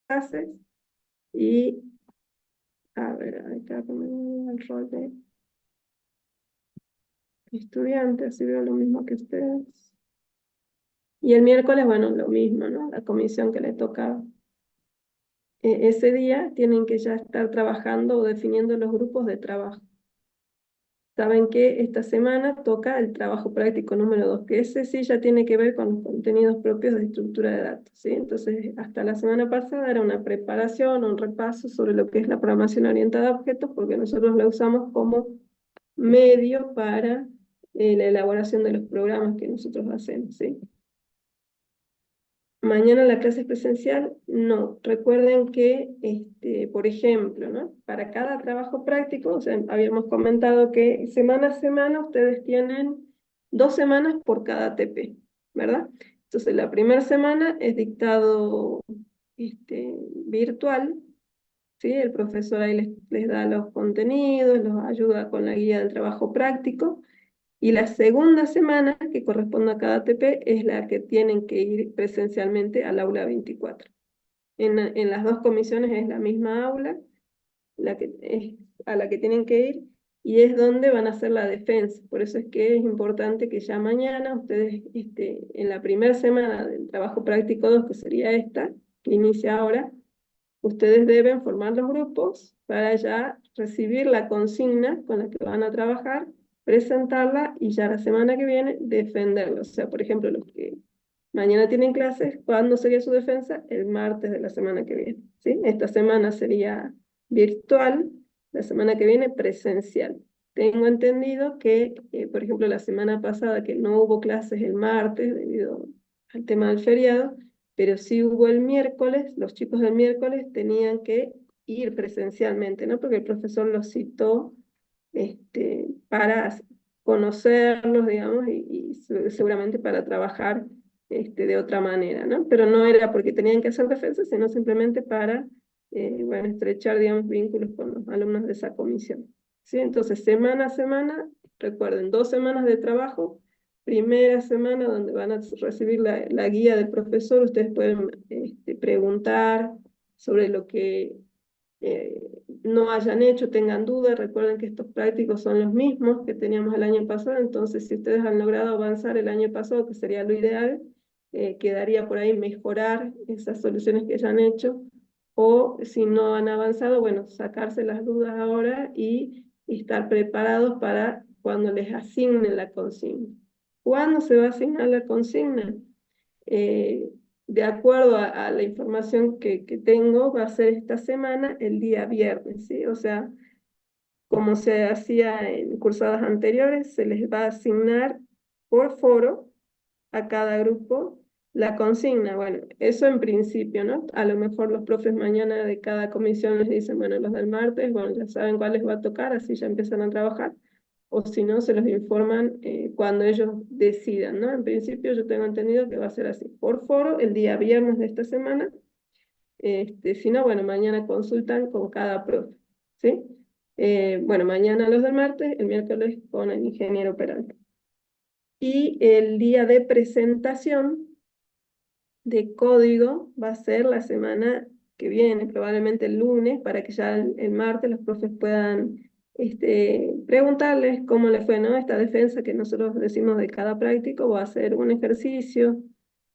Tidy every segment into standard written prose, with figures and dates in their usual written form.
clases y, a ver, acá pongo el rol de estudiante, así veo lo mismo que ustedes. Y el miércoles, bueno, lo mismo, ¿no? La comisión que le toca ese día, tienen que ya estar trabajando o definiendo los grupos de trabajo. Saben que esta semana toca el trabajo práctico número 2, que ese sí ya tiene que ver con los contenidos propios de estructura de datos, ¿sí? Entonces, hasta la semana pasada era una preparación, un repaso sobre lo que es la programación orientada a objetos, porque nosotros la usamos como medio para la elaboración de los programas que nosotros hacemos, ¿sí? Mañana la clase es presencial, no. Recuerden que, por ejemplo, ¿no? Para cada trabajo práctico, o sea, habíamos comentado que semana a semana ustedes tienen 2 semanas por cada TP, ¿verdad? Entonces, la primera semana es dictado virtual, ¿sí? El profesor ahí les da los contenidos, los ayuda con la guía del trabajo práctico. Y la segunda semana, que corresponde a cada TP, es la que tienen que ir presencialmente al aula 24. En las dos comisiones es la misma aula a la que tienen que ir, y es donde van a hacer la defensa. Por eso es que es importante que ya mañana ustedes, en la primera semana del trabajo práctico 2, que sería esta, que inicia ahora, ustedes deben formar los grupos para ya recibir la consigna con la que van a trabajar, presentarla y ya la semana que viene defenderla. O sea, por ejemplo, los que mañana tienen clases, ¿cuándo sería su defensa? El martes de la semana que viene, ¿sí? Esta semana sería virtual, la semana que viene presencial. Tengo entendido que, por ejemplo, la semana pasada que no hubo clases el martes debido al tema del feriado, pero sí hubo el miércoles, los chicos del miércoles tenían que ir presencialmente, ¿no? Porque el profesor los citó para conocerlos, digamos, y seguramente para trabajar de otra manera, ¿no? Pero no era porque tenían que hacer defensa, sino simplemente para, bueno, estrechar, digamos, vínculos con los alumnos de esa comisión, ¿sí? Entonces, semana a semana, recuerden, 2 semanas de trabajo. Primera semana donde van a recibir la guía del profesor, ustedes pueden preguntar sobre lo que eh, no hayan hecho, tengan dudas. Recuerden que estos prácticos son los mismos que teníamos el año pasado, entonces si ustedes han logrado avanzar el año pasado, que sería lo ideal, quedaría por ahí mejorar esas soluciones que ya han hecho, o si no han avanzado, bueno, sacarse las dudas ahora y estar preparados para cuando les asignen la consigna. ¿Cuándo se va a asignar la consigna? Eh, de acuerdo a la información que tengo, va a ser esta semana, el día viernes, ¿sí? O sea, como se hacía en cursadas anteriores, se les va a asignar por foro a cada grupo la consigna. Bueno, eso en principio, ¿no? A lo mejor los profes mañana de cada comisión les dicen, bueno, los del martes, bueno, ya saben cuál les va a tocar, así ya empiezan a trabajar, o si no, se los informan cuando ellos decidan, ¿no? En principio yo tengo entendido que va a ser así, por foro, el día viernes de esta semana. Si no, bueno, mañana consultan con cada profe, ¿sí? Bueno, mañana los del martes, el miércoles con el ingeniero operante. Y el día de presentación de código va a ser la semana que viene, probablemente el lunes, para que ya el martes los profes puedan preguntarles cómo les fue, ¿no? Esta defensa que nosotros decimos de cada práctico va a ser un ejercicio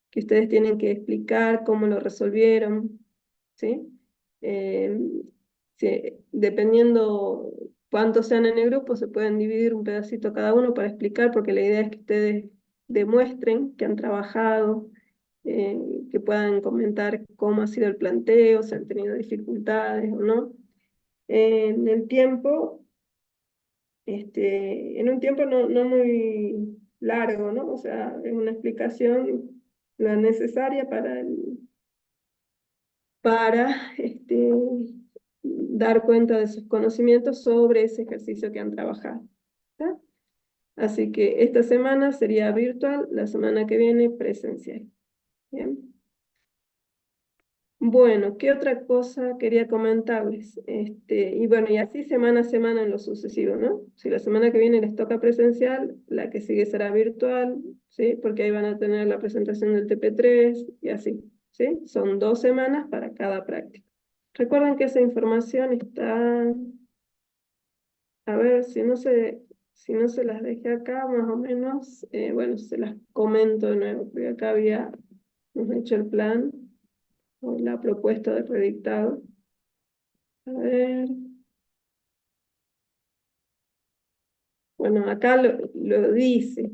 que ustedes tienen que explicar cómo lo resolvieron, ¿sí? Eh, Dependiendo cuántos sean en el grupo, se pueden dividir un pedacito cada uno para explicar, porque la idea es que ustedes demuestren que han trabajado, eh, que puedan comentar cómo ha sido el planteo, si han tenido dificultades o no. En el tiempo, en un tiempo no muy largo, ¿no? O sea, es una explicación la necesaria para dar cuenta de sus conocimientos sobre ese ejercicio que han trabajado, ¿tá? Así que esta semana sería virtual, la semana que viene presencial. Bien. Bueno, ¿qué otra cosa quería comentarles? Y bueno, y así semana a semana en lo sucesivo, ¿no? Si la semana que viene les toca presencial, la que sigue será virtual, ¿sí? Porque ahí van a tener la presentación del TP3 y así. ¿sí? Son 2 semanas para cada práctica. Recuerden que esa información está, a ver, si no se las dejé acá, más o menos, bueno, se las comento de nuevo, porque acá habíamos hecho el plan, o la propuesta de predictado. A ver, bueno, acá lo dice,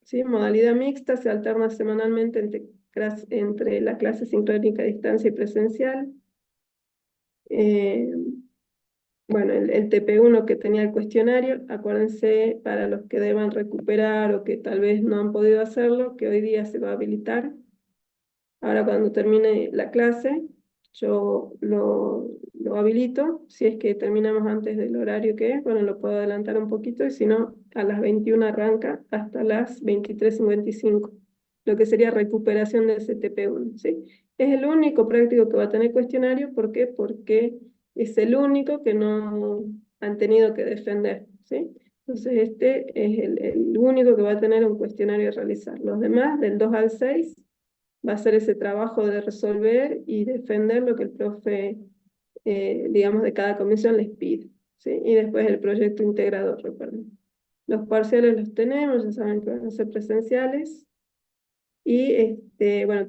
¿sí? Modalidad mixta se alterna semanalmente entre la clase sincrónica a distancia y presencial. Eh, bueno, el TP1 que tenía el cuestionario, acuérdense para los que deban recuperar o que tal vez no han podido hacerlo, que hoy día se va a habilitar. Ahora cuando termine la clase, yo lo habilito. Si es que terminamos antes del horario que es, bueno, lo puedo adelantar un poquito, y si no, a las 21 arranca hasta las 23:55, lo que sería recuperación del CTP1, ¿sí? Es el único práctico que va a tener cuestionario. ¿Por qué? Porque es el único que no han tenido que defender, ¿sí? Entonces este es el único que va a tener un cuestionario a realizar. Los demás, del 2 al 6, va a ser ese trabajo de resolver y defender lo que el profe, digamos, de cada comisión les pide, ¿sí? Y después el proyecto integrador, recuerden. Los parciales los tenemos, ya saben que van a ser presenciales. Y bueno,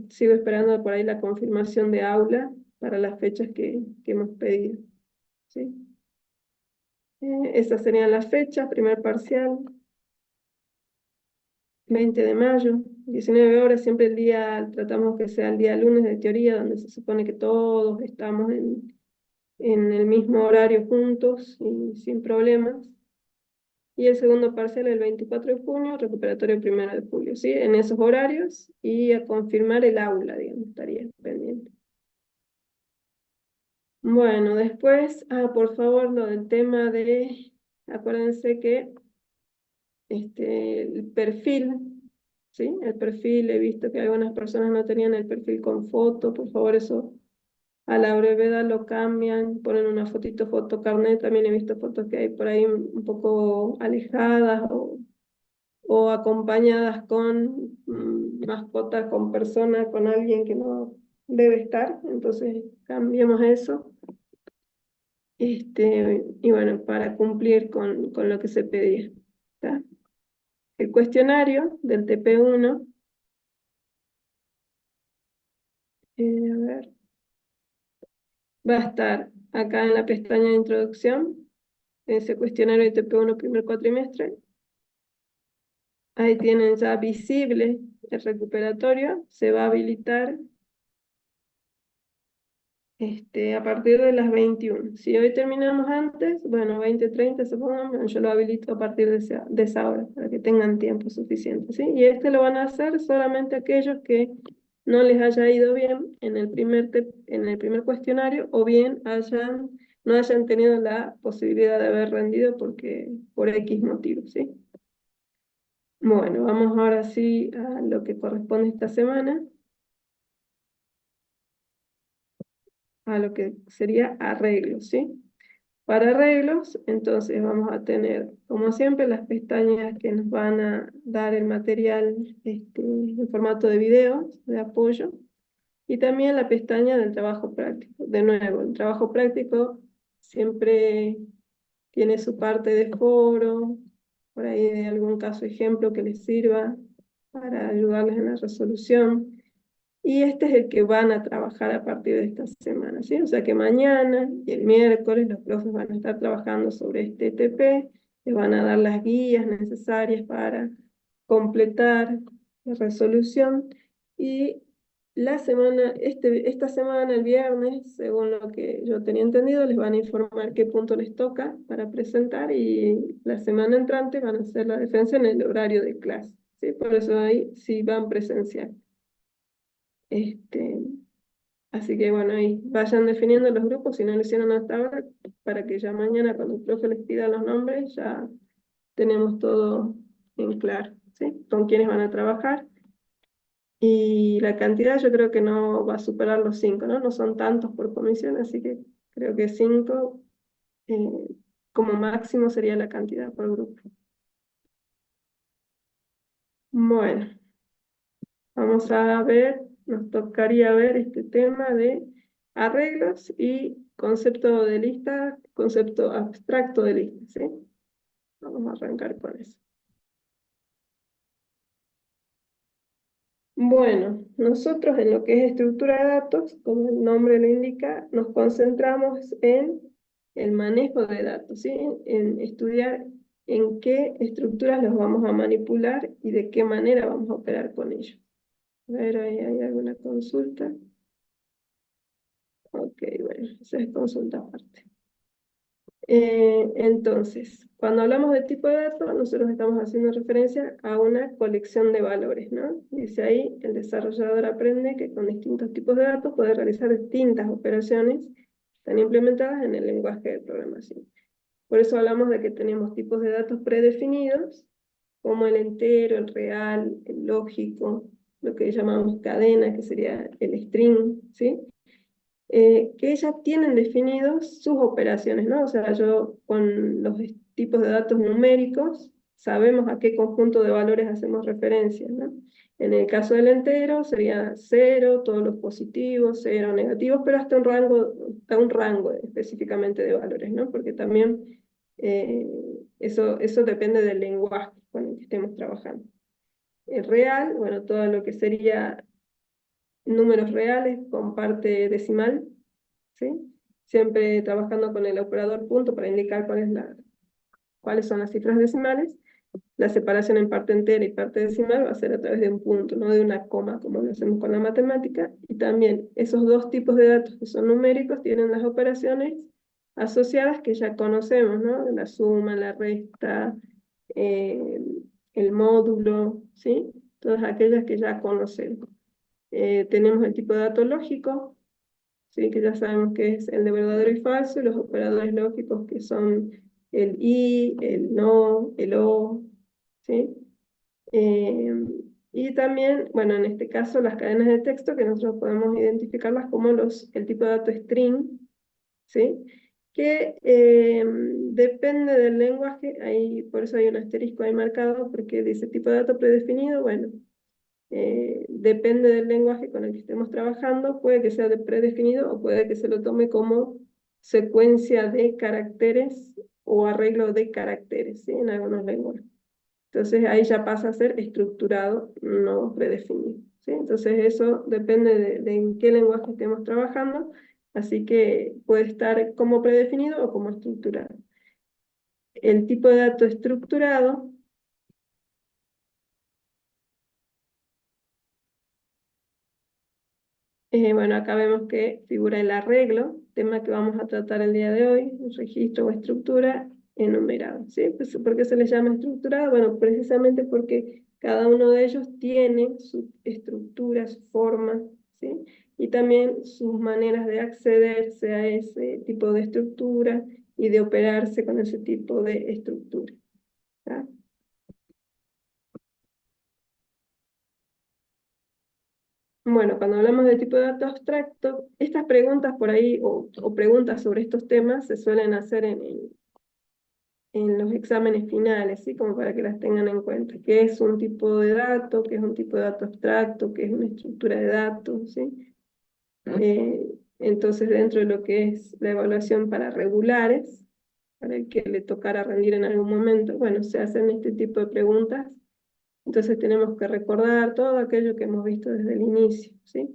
sigo esperando por ahí la confirmación de aula para las fechas que hemos pedido, ¿sí? Esas serían las fechas: primer parcial, 20 de mayo, 19 horas, siempre tratamos que sea el día lunes de teoría, donde se supone que todos estamos en el mismo horario juntos y sin problemas. Y el segundo parcial el 24 de junio, recuperatorio el 1 de julio, ¿sí? En esos horarios, y a confirmar el aula, digamos, estaría pendiente. Bueno, después, por favor, lo del tema acuérdense que el perfil, ¿sí? El perfil, he visto que algunas personas no tenían el perfil con foto. Por favor, eso a la brevedad lo cambian, ponen una foto carnet. También he visto fotos que hay por ahí un poco alejadas o acompañadas con mascotas, con personas, con alguien que no debe estar. Entonces, cambiemos eso. Y bueno, para cumplir con lo que se pedía, ¿tá? El cuestionario del TP1, a ver, va a estar acá en la pestaña de introducción, ese cuestionario de TP1 primer cuatrimestre. Ahí tienen ya visible el recuperatorio. Se va a habilitar a partir de las 21. Si hoy terminamos antes, bueno, 20:30 supongamos, yo lo habilito a partir de esa hora, para que tengan tiempo suficiente, ¿sí? Y lo van a hacer solamente aquellos que no les haya ido bien en el primer cuestionario, o bien no hayan tenido la posibilidad de haber rendido por X motivo, ¿sí? Bueno, vamos ahora sí a lo que corresponde esta semana, a lo que sería arreglos, ¿sí? Para arreglos, entonces vamos a tener, como siempre, las pestañas que nos van a dar el material en formato de videos de apoyo, y también la pestaña del trabajo práctico. De nuevo, el trabajo práctico siempre tiene su parte de foro, por ahí de algún caso ejemplo que les sirva para ayudarles en la resolución. Y este es el que van a trabajar a partir de esta semana, ¿sí? O sea que mañana y el miércoles los profes van a estar trabajando sobre este TP, les van a dar las guías necesarias para completar la resolución. Y esta semana, el viernes, según lo que yo tenía entendido, les van a informar qué punto les toca para presentar, y la semana entrante van a hacer la defensa en el horario de clase, ¿sí? Por eso ahí sí van presencial. Este, Así que bueno, ahí vayan definiendo los grupos, si no lo hicieron hasta ahora, para que ya mañana, cuando el profe les pida los nombres, ya tenemos todo en claro, ¿sí? Con quiénes van a trabajar. Y la cantidad yo creo que no va a superar los 5, ¿no? No son tantos por comisión, así que creo que 5 como máximo sería la cantidad por grupo. Bueno, vamos a ver nos tocaría ver este tema de arreglos y concepto de lista, concepto abstracto de lista, ¿sí? Vamos a arrancar con eso. Bueno, nosotros en lo que es estructura de datos, como el nombre lo indica, nos concentramos en el manejo de datos, ¿sí? En estudiar en qué estructuras los vamos a manipular y de qué manera vamos a operar con ellos. A ver, ¿ahí hay alguna consulta? Ok, bueno, esa es consulta aparte. Entonces, cuando hablamos de tipo de datos, nosotros estamos haciendo referencia a una colección de valores, ¿no? Dice ahí, el desarrollador aprende que con distintos tipos de datos puede realizar distintas operaciones que están implementadas en el lenguaje de programación. Por eso hablamos de que tenemos tipos de datos predefinidos, como el entero, el real, el lógico, lo que llamamos cadena, que sería el string, ¿sí? Que ya tienen definidos sus operaciones, ¿no? O sea, yo con los tipos de datos numéricos sabemos a qué conjunto de valores hacemos referencia, ¿no? En el caso del entero sería 0, todos los positivos, 0 negativos, pero hasta un rango específicamente de valores, ¿no? Porque también eso depende del lenguaje con el que estemos trabajando. El real, bueno, todo lo que sería números reales con parte decimal, ¿sí? Siempre trabajando con el operador punto para indicar cuáles son las cifras decimales. La separación en parte entera y parte decimal va a ser a través de un punto, no de una coma, como lo hacemos con la matemática. Y también esos dos tipos de datos que son numéricos tienen las operaciones asociadas que ya conocemos, ¿no? La suma, la resta, eh, el módulo, ¿sí? Todas aquellas que ya conocemos. Tenemos el tipo de dato lógico, ¿sí? Que ya sabemos que es el de verdadero y falso, y los operadores lógicos que son el y, el no, el o, ¿sí? Eh, y también, bueno, en este caso las cadenas de texto, que nosotros podemos identificarlas como el tipo de dato string, ¿sí? Que depende del lenguaje, ahí, por eso hay un asterisco ahí marcado, porque dice tipo de dato predefinido, bueno, depende del lenguaje con el que estemos trabajando, puede que sea de predefinido o puede que se lo tome como secuencia de caracteres o arreglo de caracteres, ¿sí? En algunos lenguajes. Entonces ahí ya pasa a ser estructurado, no predefinido, ¿sí? Entonces eso depende de en qué lenguaje estemos trabajando, así que puede estar como predefinido o como estructurado. El tipo de dato estructurado, bueno, acá vemos que figura el arreglo, tema que vamos a tratar el día de hoy, un registro o estructura enumerado, ¿sí? Pues, ¿por qué se les llama estructurado? Bueno, precisamente porque cada uno de ellos tiene su estructura, su forma, ¿sí? Y también sus maneras de accederse a ese tipo de estructura y de operarse con ese tipo de estructura, ¿tá? Bueno, cuando hablamos de tipo de dato abstracto, estas preguntas por ahí, o preguntas sobre estos temas, se suelen hacer en los exámenes finales, ¿sí? Como para que las tengan en cuenta. ¿Qué es un tipo de dato? ¿Qué es un tipo de dato abstracto? ¿Qué es una estructura de datos? ¿Sí? Entonces, dentro de lo que es la evaluación para regulares, para el que le tocara rendir en algún momento, bueno, se hacen este tipo de preguntas. Entonces tenemos que recordar todo aquello que hemos visto desde el inicio, ¿sí?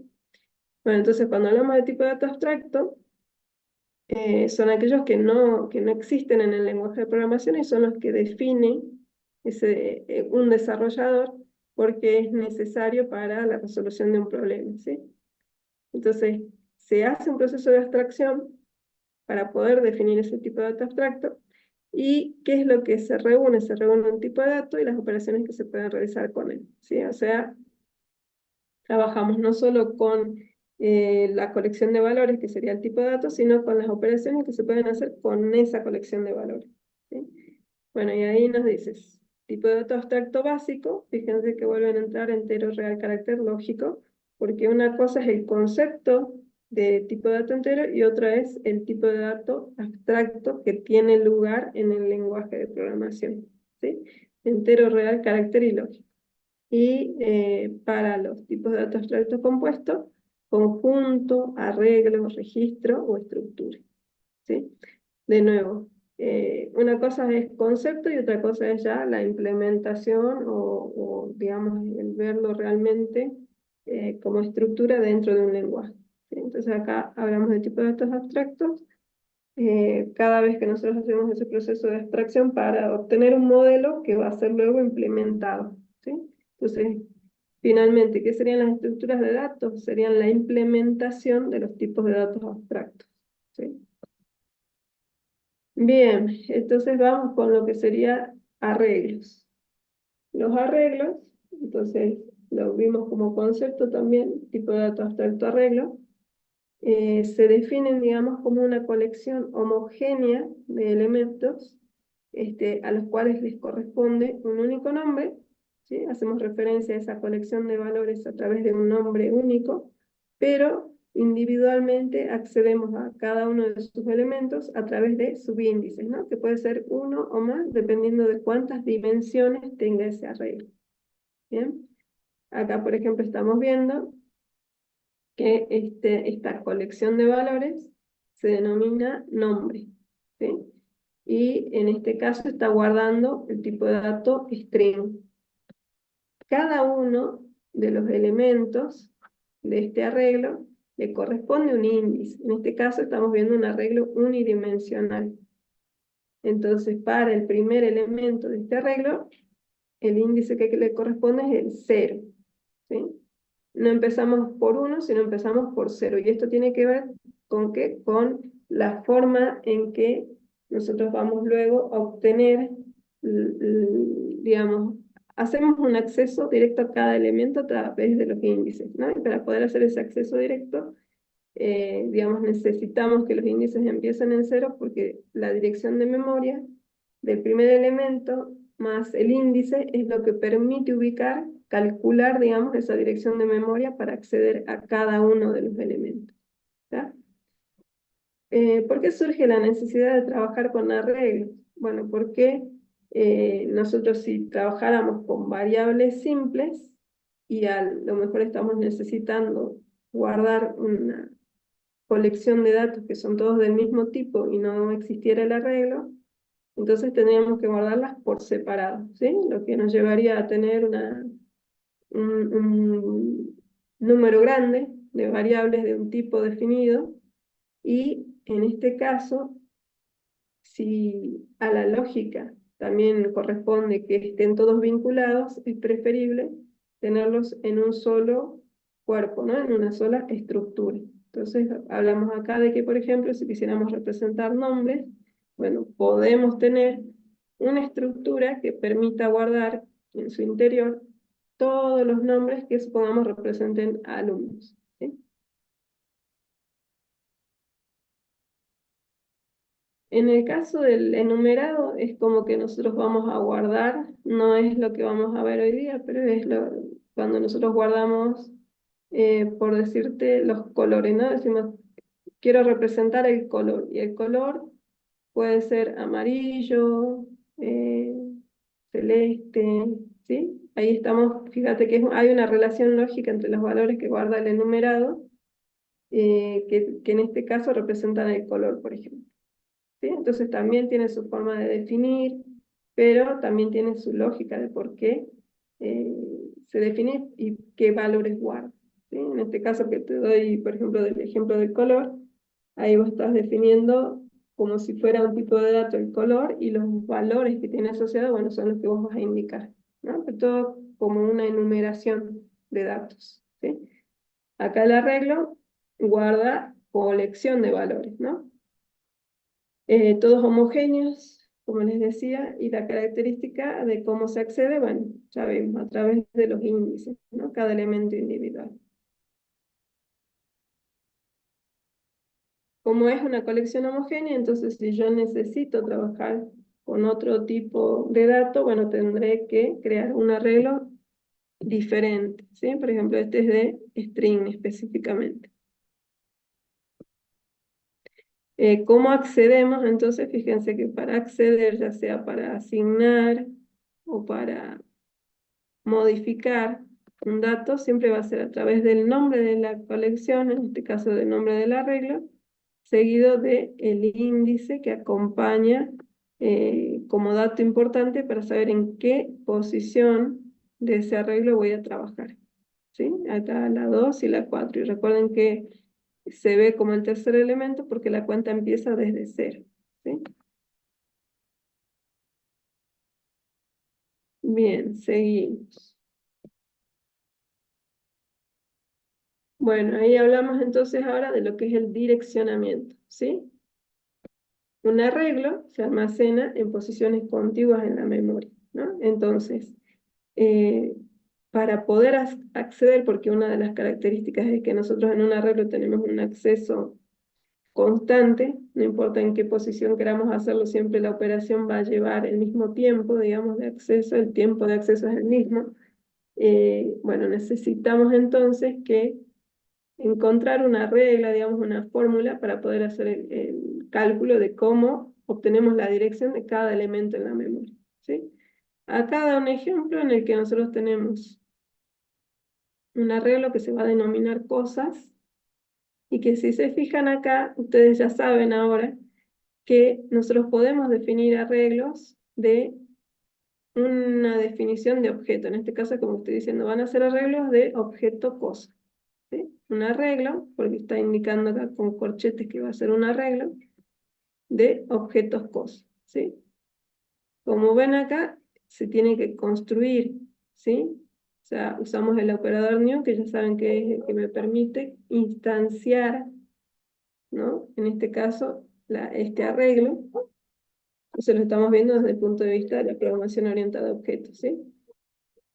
Bueno, entonces cuando hablamos de tipo de dato abstracto, son aquellos que no existen en el lenguaje de programación y son los que define un desarrollador porque es necesario para la resolución de un problema, ¿sí? Entonces, se hace un proceso de abstracción para poder definir ese tipo de dato abstracto. ¿Y qué es lo que se reúne? Se reúne un tipo de dato y las operaciones que se pueden realizar con él, ¿sí? O sea, trabajamos no solo con la colección de valores, que sería el tipo de datos, sino con las operaciones que se pueden hacer con esa colección de valores, ¿sí? Bueno, y ahí nos dices, tipo de dato abstracto básico, fíjense que vuelven a entrar entero, real, carácter, lógico, porque una cosa es el concepto de tipo de dato entero y otra es el tipo de dato abstracto que tiene lugar en el lenguaje de programación, ¿sí? Entero, real, carácter y lógico. Y para los tipos de datos abstractos compuestos, conjunto, arreglo, registro o estructura. ¿Sí? De nuevo, una cosa es concepto y otra cosa es ya la implementación digamos, el verlo realmente como estructura dentro de un lenguaje. ¿Sí? Entonces acá hablamos de tipos de datos abstractos, cada vez que nosotros hacemos ese proceso de abstracción para obtener un modelo que va a ser luego implementado. ¿Sí? Entonces, finalmente, ¿qué serían las estructuras de datos? Serían la implementación de los tipos de datos abstractos. ¿Sí? Bien, entonces vamos con lo que sería arreglos. Los arreglos, entonces lo vimos como concepto también, tipo de dato abstracto arreglo, se definen, digamos, como una colección homogénea de elementos a los cuales les corresponde un único nombre, ¿sí? Hacemos referencia a esa colección de valores a través de un nombre único, pero individualmente accedemos a cada uno de sus elementos a través de subíndices, ¿no? Que puede ser uno o más, dependiendo de cuántas dimensiones tenga ese arreglo. ¿Bien? Acá, por ejemplo, estamos viendo que esta colección de valores se denomina nombre, ¿sí? Y en este caso está guardando el tipo de dato string. Cada uno de los elementos de este arreglo le corresponde un índice. En este caso estamos viendo un arreglo unidimensional. Entonces, para el primer elemento de este arreglo, el índice que le corresponde es el 0. ¿Sí? No empezamos por 1, sino empezamos por 0. Y esto tiene que ver con qué? Con la forma en que nosotros vamos luego a obtener, digamos, hacemos un acceso directo a cada elemento a través de los índices, ¿no? Y para poder hacer ese acceso directo, digamos, necesitamos que los índices empiecen en 0 porque la dirección de memoria del primer elemento más el índice es lo que permite ubicar, calcular, digamos, esa dirección de memoria para acceder a cada uno de los elementos. ¿Está? ¿Por qué surge la necesidad de trabajar con arreglos? Bueno, porque nosotros si trabajáramos con variables simples y a lo mejor estamos necesitando guardar una colección de datos que son todos del mismo tipo y no existiera el arreglo, entonces tendríamos que guardarlas por separado, ¿sí? Lo que nos llevaría a tener un número grande de variables de un tipo definido, y en este caso, si a la lógica también corresponde que estén todos vinculados, es preferible tenerlos en un solo cuerpo, ¿no? En una sola estructura. Entonces, hablamos acá de que, por ejemplo, si quisiéramos representar nombres, bueno, podemos tener una estructura que permita guardar en su interior todos los nombres que supongamos representen a alumnos, ¿sí? En el caso del enumerado, es como que nosotros vamos a guardar, no es lo que vamos a ver hoy día, pero es cuando nosotros guardamos, por decirte, los colores, ¿no? Decimos, quiero representar el color, y el color puede ser amarillo, eh, celeste, ¿sí? Ahí estamos, fíjate que hay una relación lógica entre los valores que guarda el enumerado, que en este caso representan el color, por ejemplo. ¿Sí? Entonces también tiene su forma de definir, pero también tiene su lógica de por qué eh, se define y qué valores guarda. ¿Sí? En este caso que te doy, por ejemplo, del ejemplo del color, ahí vos estás definiendo como si fuera un tipo de dato el color, y los valores que tiene asociado, bueno, son los que vos vas a indicar, ¿no? Pero todo como una enumeración de datos, ¿sí? Acá el arreglo guarda colección de valores, ¿no? Todos homogéneos, como les decía, y la característica de cómo se accede, bueno, ya vimos, a través de los índices, ¿no? Cada elemento individual. Como es una colección homogénea, entonces si yo necesito trabajar con otro tipo de dato, bueno, tendré que crear un arreglo diferente, ¿sí? Por ejemplo, este es de string específicamente. ¿Cómo accedemos? Entonces, fíjense que para acceder, ya sea para asignar o para modificar un dato, siempre va a ser a través del nombre de la colección, en este caso del nombre del arreglo, seguido del índice que acompaña como dato importante para saber en qué posición de ese arreglo voy a trabajar. ¿Sí? Acá la 2 y la 4. Y recuerden que se ve como el tercer elemento porque la cuenta empieza desde 0. ¿Sí? Bien, seguimos. Bueno, ahí hablamos entonces ahora de lo que es el direccionamiento, ¿sí? Un arreglo se almacena en posiciones contiguas en la memoria, ¿no? Entonces, eh, para poder acceder, porque una de las características es que nosotros en un arreglo tenemos un acceso constante, no importa en qué posición queramos hacerlo, siempre la operación va a llevar el mismo tiempo, digamos, de acceso, el tiempo de acceso es el mismo. Bueno, necesitamos entonces que encontrar una regla, digamos, una fórmula para poder hacer el cálculo de cómo obtenemos la dirección de cada elemento en la memoria, ¿sí? Acá da un ejemplo en el que nosotros tenemos un arreglo que se va a denominar cosas, y que si se fijan acá, ustedes ya saben ahora que nosotros podemos definir arreglos de una definición de objeto. En este caso, como estoy diciendo, van a ser arreglos de objeto cosa. ¿Sí? Un arreglo, porque está indicando acá con corchetes que va a ser un arreglo de objetos cosa. ¿Sí? Como ven acá, se tiene que construir, ¿sí? O sea, usamos el operador new, que ya saben que es el que me permite instanciar, ¿no? En este caso, este arreglo. Entonces lo estamos viendo desde el punto de vista de la programación orientada a objetos, ¿sí?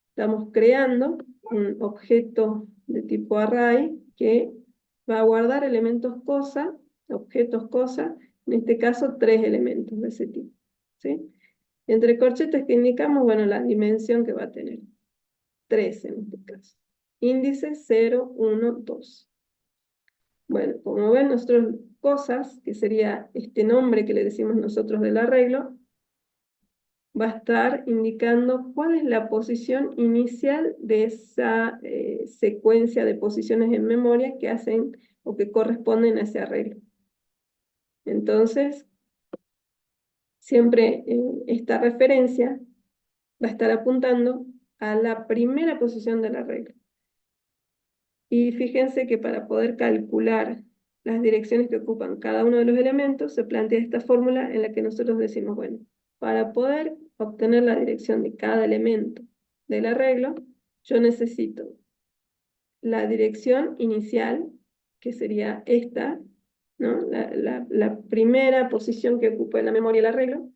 Estamos creando un objeto de tipo array que va a guardar elementos cosa, objetos cosa, en este caso 3 elementos de ese tipo, ¿sí? Entre corchetes que indicamos, bueno, la dimensión que va a tener, 3 en este caso. Índice 0, 1, 2. Bueno, como ven, nosotros cosas, que sería este nombre que le decimos nosotros del arreglo, va a estar indicando cuál es la posición inicial de esa secuencia de posiciones en memoria que hacen o que corresponden a ese arreglo. Entonces, siempre esta referencia va a estar apuntando a la primera posición del arreglo. Y fíjense que para poder calcular las direcciones que ocupan cada uno de los elementos, se plantea esta fórmula en la que nosotros decimos, bueno, para poder obtener la dirección de cada elemento del arreglo, yo necesito la dirección inicial, que sería esta, ¿no? La primera posición que ocupa en la memoria el arreglo,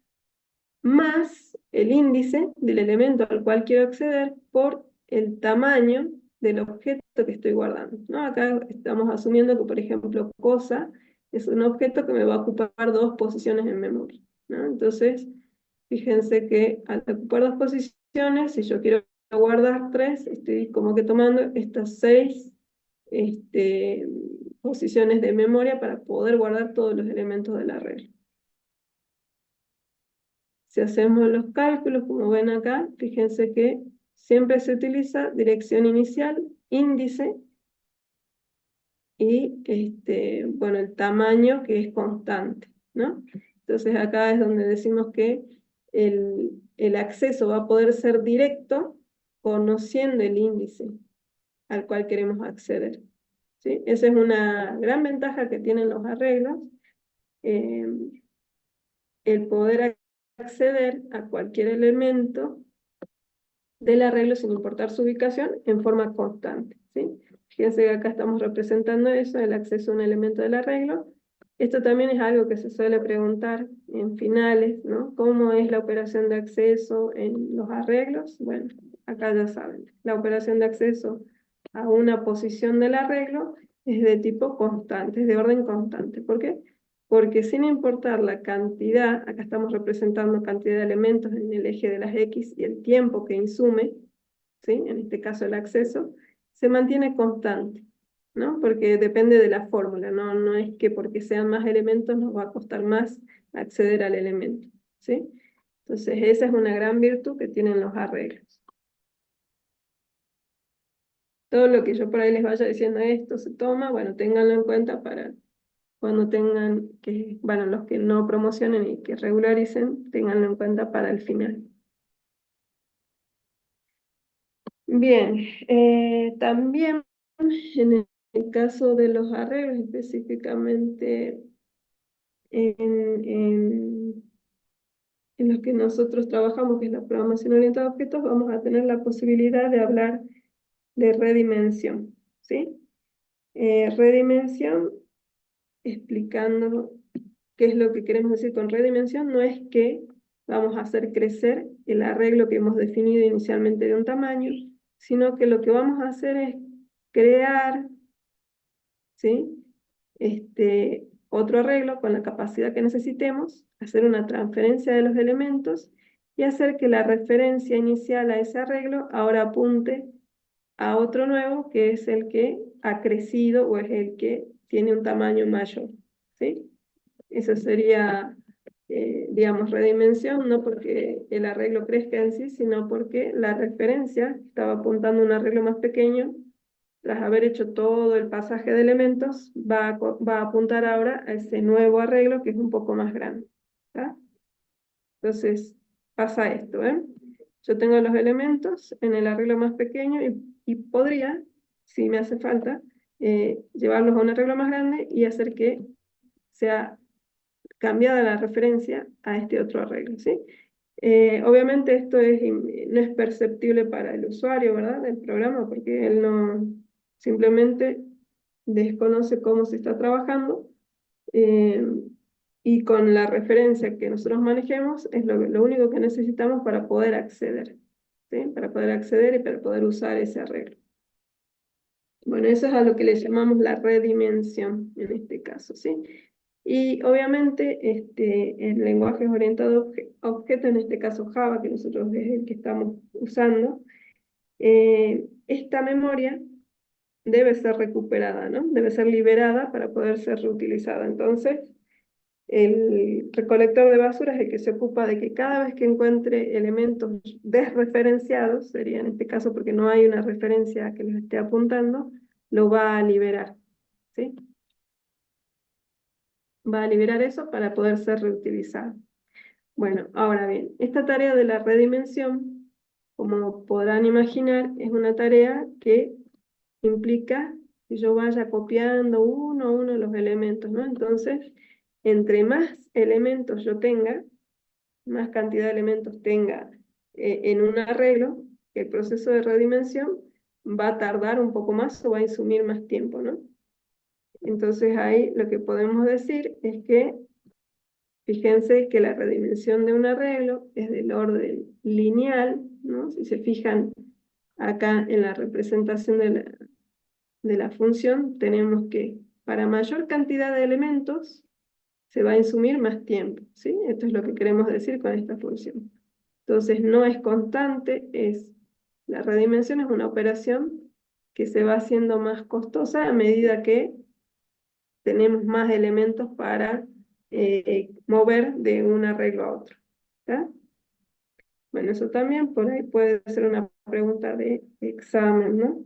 más el índice del elemento al cual quiero acceder por el tamaño del objeto que estoy guardando, ¿no? Acá estamos asumiendo que, por ejemplo, cosa es un objeto que me va a ocupar 2 posiciones en memoria, ¿no? Entonces, fíjense que al ocupar 2 posiciones, si yo quiero guardar 3, estoy como que tomando estas 6 posiciones de memoria para poder guardar todos los elementos del arreglo. Si hacemos los cálculos, como ven acá, fíjense que siempre se utiliza dirección inicial, índice, y bueno, el tamaño que es constante, ¿no? Entonces acá es donde decimos que el acceso va a poder ser directo conociendo el índice al cual queremos acceder, ¿sí? Esa es una gran ventaja que tienen los arreglos, eh, el poder acceder a cualquier elemento del arreglo sin importar su ubicación en forma constante, ¿sí? Fíjense que acá estamos representando eso, el acceso a un elemento del arreglo. Esto también es algo que se suele preguntar en finales, ¿no? ¿Cómo es la operación de acceso en los arreglos? Bueno, acá ya saben, la operación de acceso a una posición del arreglo es de tipo constante, es de orden constante. ¿Por qué? Porque sin importar la cantidad, acá estamos representando cantidad de elementos en el eje de las X y el tiempo que insume, ¿sí? En este caso el acceso, se mantiene constante, ¿no? Porque depende de la fórmula, no es que porque sean más elementos nos va a costar más acceder al elemento, ¿sí? Entonces esa es una gran virtud que tienen los arreglos. todo lo que yo por ahí les vaya diciendo, esto se toma, bueno, ténganlo en cuenta para cuando tengan que, bueno, los que no promocionen y que regularicen, ténganlo en cuenta para el final. Bien, también en el caso de los arreglos, específicamente en, en los que nosotros trabajamos, que es la programación orientada a objetos, vamos a tener la posibilidad de hablar de redimensión, ¿sí? Redimensión, explicando qué es lo que queremos decir con redimensión, no es que vamos a hacer crecer el arreglo que hemos definido inicialmente de un tamaño, sino que lo que vamos a hacer es crear, ¿sí? Otro arreglo con la capacidad que necesitemos, hacer una transferencia de los elementos y hacer que la referencia inicial a ese arreglo ahora apunte a otro nuevo que es el que ha crecido o es el que tiene un tamaño mayor, ¿sí? Eso sería, digamos, redimensión, no porque el arreglo crezca en sí, sino porque la referencia estaba apuntando a un arreglo más pequeño. Tras haber hecho todo el pasaje de elementos, va a apuntar ahora a ese nuevo arreglo que es un poco más grande, ¿tá? Entonces, pasa esto, ¿eh? Yo tengo los elementos en el arreglo más pequeño y podría, si me hace falta, llevarlos a un arreglo más grande y hacer que sea cambiada la referencia a este otro arreglo, ¿sí? Obviamente esto no es perceptible para el usuario, ¿verdad? Del programa, porque él no simplemente desconoce cómo se está trabajando, eh, y con la referencia que nosotros manejemos es lo único que necesitamos para poder acceder, ¿sí? Para poder acceder y para poder usar ese arreglo. Bueno, eso es a lo que le llamamos la redimensión en este caso, ¿sí? Y obviamente el lenguaje es orientado a objetos, en este caso Java, que nosotros es el que estamos usando. Esta memoria debe ser recuperada, ¿no? Debe ser liberada para poder ser reutilizada. Entonces, el recolector de basura es el que se ocupa de que cada vez que encuentre elementos desreferenciados, sería en este caso porque no hay una referencia que los esté apuntando, lo va a liberar, ¿sí? Va a liberar eso para poder ser reutilizado. Bueno, ahora bien, esta tarea de la redimensión, como podrán imaginar, es una tarea que implica que yo vaya copiando uno a uno los elementos, ¿no? Entonces, entre más elementos yo tenga, más cantidad de elementos tenga en un arreglo, el proceso de redimensión va a tardar un poco más o va a insumir más tiempo, ¿no? Entonces ahí lo que podemos decir es que fíjense que la redimensión de un arreglo es del orden lineal, ¿no? Si se fijan acá en la representación de la función, tenemos que para mayor cantidad de elementos se va a insumir más tiempo, ¿sí? Esto es lo que queremos decir con esta función. Entonces no es constante, la redimensión es una operación que se va haciendo más costosa a medida que tenemos más elementos para mover de un arreglo a otro, ¿tá? Bueno, eso también por ahí puede ser una pregunta de examen, ¿no?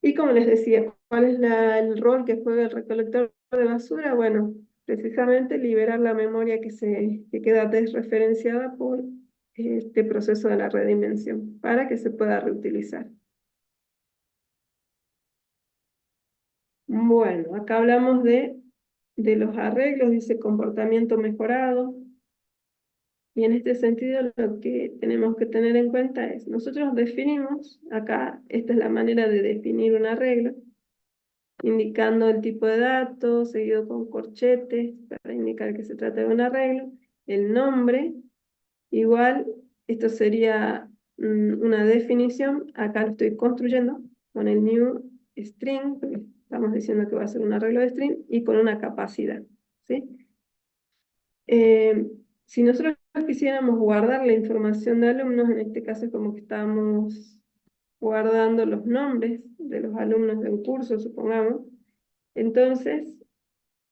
Y como les decía, ¿cuál es el rol que juega el recolector de basura? Bueno, precisamente liberar la memoria que queda desreferenciada por este proceso de la redimensión, para que se pueda reutilizar. Bueno, acá hablamos de los arreglos, dice comportamiento mejorado. Y en este sentido lo que tenemos que tener en cuenta es, nosotros definimos, acá esta es la manera de definir un arreglo, indicando el tipo de datos, seguido con corchetes, para indicar que se trata de un arreglo, el nombre, igual, esto sería una definición, acá lo estoy construyendo con el new string, porque estamos diciendo que va a ser un arreglo de string, y con una capacidad, ¿sí? Si nosotros quisiéramos guardar la información de alumnos, en este caso es como que estamos guardando los nombres de los alumnos de un curso, supongamos, entonces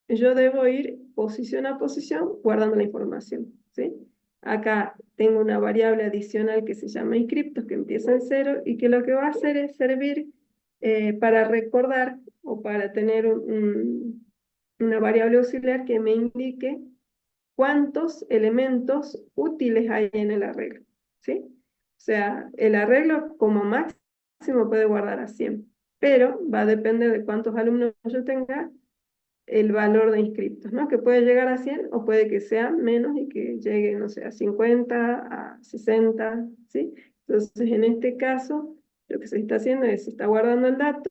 yo debo ir posición a posición guardando la información, ¿sí? Acá tengo una variable adicional que se llama inscriptos, que empieza en 0, y que lo que va a hacer es servir para recordar o para tener una variable auxiliar que me indique cuántos elementos útiles hay en el arreglo, ¿sí? O sea, el arreglo como máximo puede guardar a 100, pero va a depender de cuántos alumnos yo tenga el valor de inscriptos, ¿no? Que puede llegar a 100 o puede que sea menos y que llegue, no sé, a 50, a 60, ¿sí? Entonces, en este caso, lo que se está haciendo es, se está guardando el dato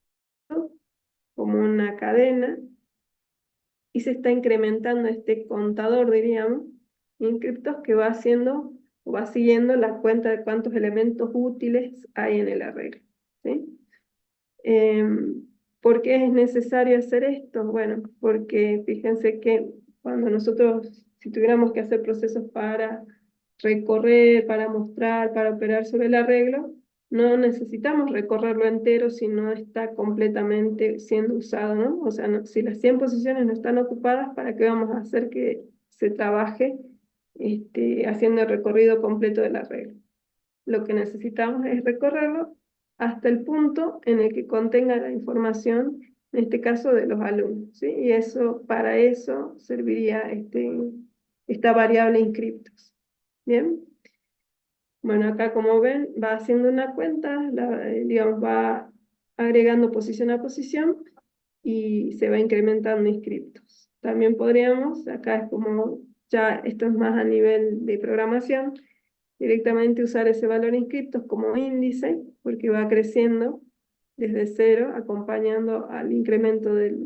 como una cadena y se está incrementando este contador, diríamos, de inscriptos que va haciendo o va siguiendo la cuenta de cuántos elementos útiles hay en el arreglo, ¿sí? ¿Por qué es necesario hacer esto? Bueno, porque fíjense que cuando nosotros, si tuviéramos que hacer procesos para recorrer, para mostrar, para operar sobre el arreglo, no necesitamos recorrerlo entero si no está completamente siendo usado, ¿no? O sea, si las 100 posiciones no están ocupadas, ¿para qué vamos a hacer que se trabaje haciendo el recorrido completo del arreglo? Lo que necesitamos es recorrerlo hasta el punto en el que contenga la información, en este caso de los alumnos, ¿sí? Y eso, para eso serviría esta variable inscriptos. ¿Bien? Bueno, acá como ven, va haciendo una cuenta, digamos, va agregando posición a posición y se va incrementando inscriptos. También podríamos, acá es como, ya esto es más a nivel de programación, directamente usar ese valor inscriptos como índice, porque va creciendo desde 0, acompañando al incremento de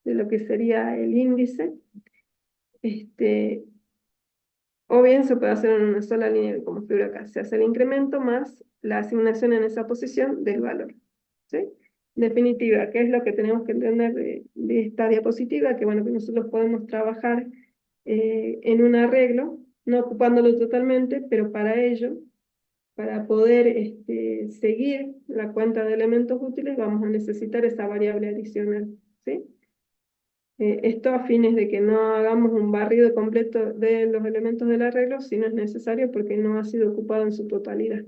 lo que sería el índice. O bien se puede hacer en una sola línea, como figura acá. Se hace el incremento más la asignación en esa posición del valor, ¿sí? En definitiva, ¿qué es lo que tenemos que entender de esta diapositiva? Que bueno, que nosotros podemos trabajar en un arreglo, no ocupándolo totalmente, pero para ello, para poder seguir la cuenta de elementos útiles, vamos a necesitar esa variable adicional, ¿sí? Esto a fines de que no hagamos un barrido completo de los elementos del arreglo si no es necesario porque no ha sido ocupado en su totalidad.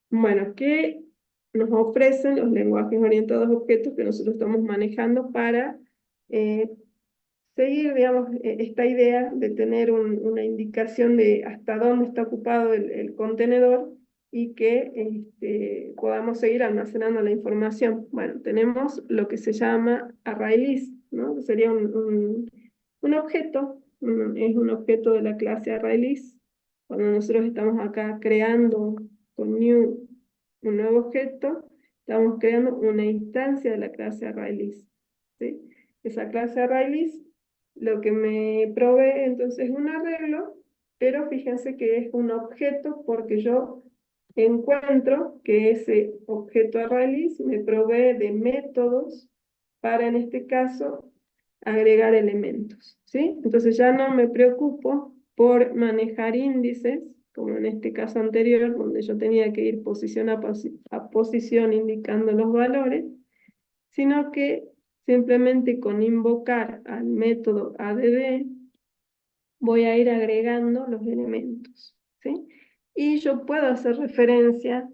Bueno, ¿qué nos ofrecen los lenguajes orientados a objetos que nosotros estamos manejando para eh, seguir, digamos, esta idea de tener una indicación de hasta dónde está ocupado el contenedor y que podamos seguir almacenando la información? Bueno, tenemos lo que se llama ArrayList, ¿no? Sería un objeto, es un objeto de la clase ArrayList. Cuando nosotros estamos acá creando con new un nuevo objeto, estamos creando una instancia de la clase ArrayList, ¿sí? Esa clase ArrayList lo que me provee entonces un arreglo, pero fíjense que es un objeto porque yo encuentro que ese objeto ArrayList me provee de métodos para, en este caso, agregar elementos, ¿sí? Entonces ya no me preocupo por manejar índices, como en este caso anterior, donde yo tenía que ir posición a posición indicando los valores, sino que simplemente con invocar al método add voy a ir agregando los elementos, ¿sí? Y yo puedo hacer referencia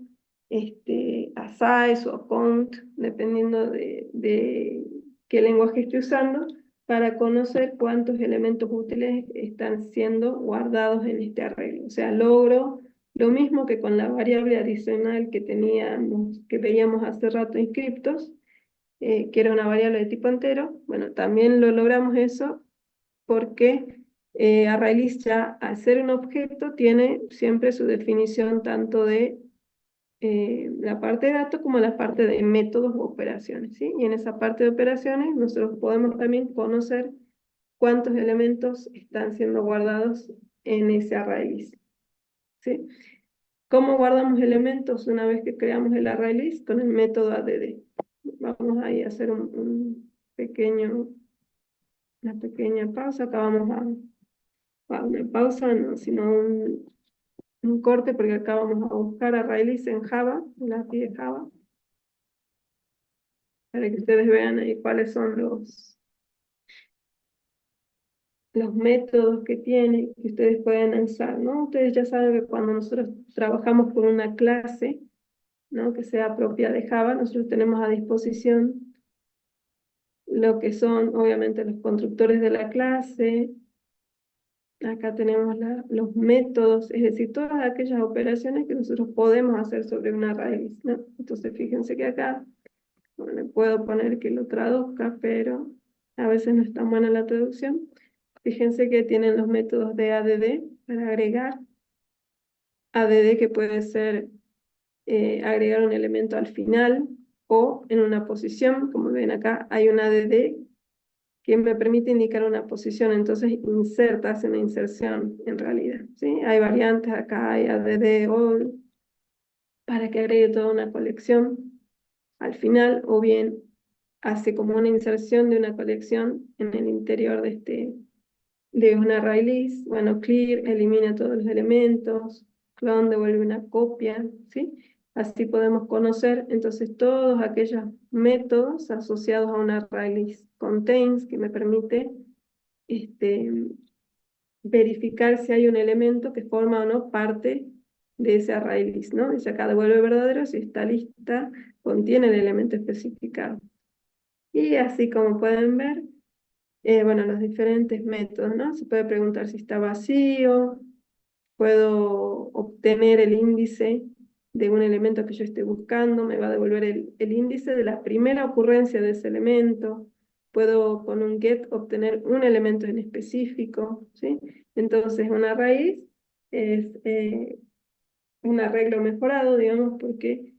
a size o a count, dependiendo de qué lenguaje estoy usando, para conocer cuántos elementos útiles están siendo guardados en este arreglo. O sea, logro lo mismo que con la variable adicional que teníamos, que veíamos hace rato inscriptos, que era una variable de tipo entero. Bueno, también lo logramos eso porque ArrayList ya, al ser un objeto, tiene siempre su definición tanto de la parte de datos como la parte de métodos u operaciones, ¿sí? Y en esa parte de operaciones nosotros podemos también conocer cuántos elementos están siendo guardados en ese ArrayList, ¿sí? ¿Cómo guardamos elementos una vez que creamos el ArrayList? Con el método add. Vamos ahí a hacer una pequeña pausa. Acá vamos una pausa, no, sino un corte, porque acá vamos a buscar ArrayList en Java, en la API de Java, para que ustedes vean ahí cuáles son los métodos que tiene, que ustedes pueden usar, ¿no? Ustedes ya saben que cuando nosotros trabajamos con una clase, ¿no? Que sea propia de Java, nosotros tenemos a disposición lo que son, obviamente, los constructores de la clase. Acá tenemos los métodos, es decir, todas aquellas operaciones que nosotros podemos hacer sobre una raíz, ¿no? Entonces, fíjense que acá, bueno, le puedo poner que lo traduzca, pero a veces no es tan buena la traducción. Fíjense que tienen los métodos de add para agregar. Add que puede ser agregar un elemento al final o en una posición. Como ven acá, hay un add que me permite indicar una posición, entonces inserta, hace una inserción en realidad, ¿sí? Hay variantes acá, hay add all, para que agregue toda una colección al final, o bien hace como una inserción de una colección en el interior de una array list. Bueno, clear, elimina todos los elementos, clone devuelve una copia, ¿sí? Así podemos conocer entonces todos aquellos métodos asociados a una array list. Contains, que me permite verificar si hay un elemento que forma o no parte de ese array list, ¿no? Dice acá devuelve verdadero si esta lista contiene el elemento especificado. Y así como pueden ver, bueno, los diferentes métodos, ¿no? Se puede preguntar si está vacío, puedo obtener el índice de un elemento que yo esté buscando, me va a devolver el índice de la primera ocurrencia de ese elemento, puedo con un get obtener un elemento en específico, ¿sí? Entonces una raíz es un arreglo mejorado, digamos, porque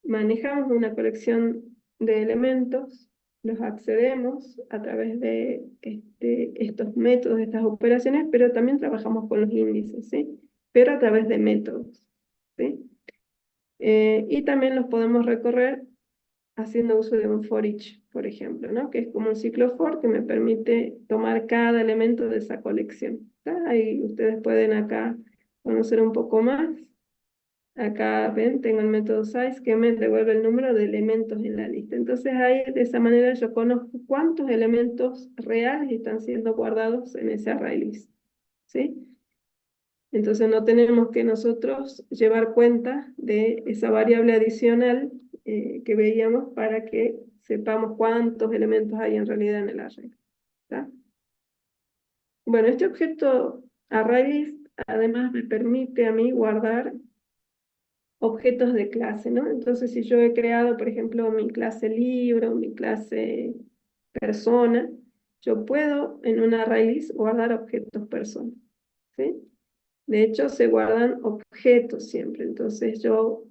manejamos una colección de elementos, los accedemos a través de estos métodos, estas operaciones, pero también trabajamos con los índices, ¿sí? Pero a través de métodos, ¿sí? Y también los podemos recorrer haciendo uso de un for each, por ejemplo, ¿no? Que es como un ciclo for que me permite tomar cada elemento de esa colección. ¿Está? Ahí ustedes pueden acá conocer un poco más. Acá ven, tengo el método size que me devuelve el número de elementos en la lista. Entonces ahí de esa manera yo conozco cuántos elementos reales están siendo guardados en ese array list, ¿sí? Entonces no tenemos que nosotros llevar cuenta de esa variable adicional que veíamos para que sepamos cuántos elementos hay en realidad en el array. ¿Está? Bueno, este objeto ArrayList además me permite a mí guardar objetos de clase, ¿no? Entonces, si yo he creado, por ejemplo, mi clase libro, mi clase persona, yo puedo en una ArrayList guardar objetos persona, ¿sí? De hecho, se guardan objetos siempre, entonces yo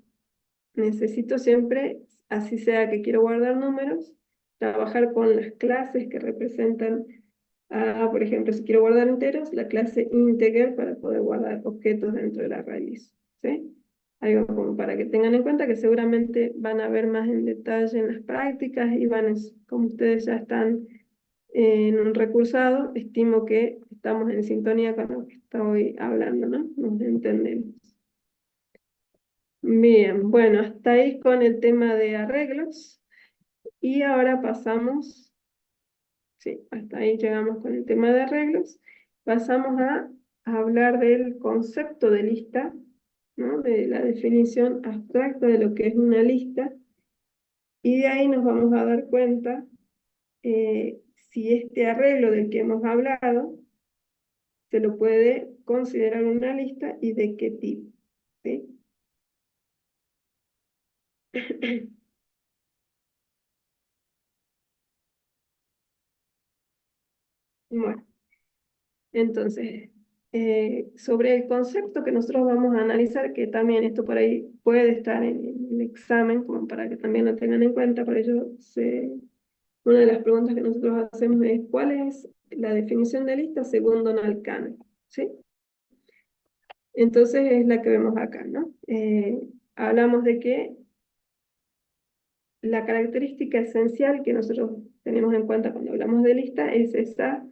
necesito siempre, así sea que quiero guardar números, trabajar con las clases que representan, por ejemplo, si quiero guardar enteros, la clase integer para poder guardar objetos dentro de la raíz, ¿sí? Algo como para que tengan en cuenta que seguramente van a ver más en detalle en las prácticas y como ustedes ya están en un recursado, estimo que estamos en sintonía con lo que estoy hablando, ¿no? Nos entendemos. Bien, bueno, hasta ahí con el tema de arreglos. Y ahora pasamos, sí, hasta ahí llegamos con el tema de arreglos. Pasamos a hablar del concepto de lista, ¿no? De la definición abstracta de lo que es una lista. Y de ahí nos vamos a dar cuenta si este arreglo del que hemos hablado se lo puede considerar una lista y de qué tipo, ¿sí? Bueno. Entonces, sobre el concepto que nosotros vamos a analizar, que también esto por ahí puede estar en el examen, como para que también lo tengan en cuenta, por ello una de las preguntas que nosotros hacemos es ¿cuál es la definición de lista según Donald Kahneman? ¿Sí? Entonces es la que vemos acá, ¿no? Hablamos de que la característica esencial que nosotros tenemos en cuenta cuando hablamos de lista es esa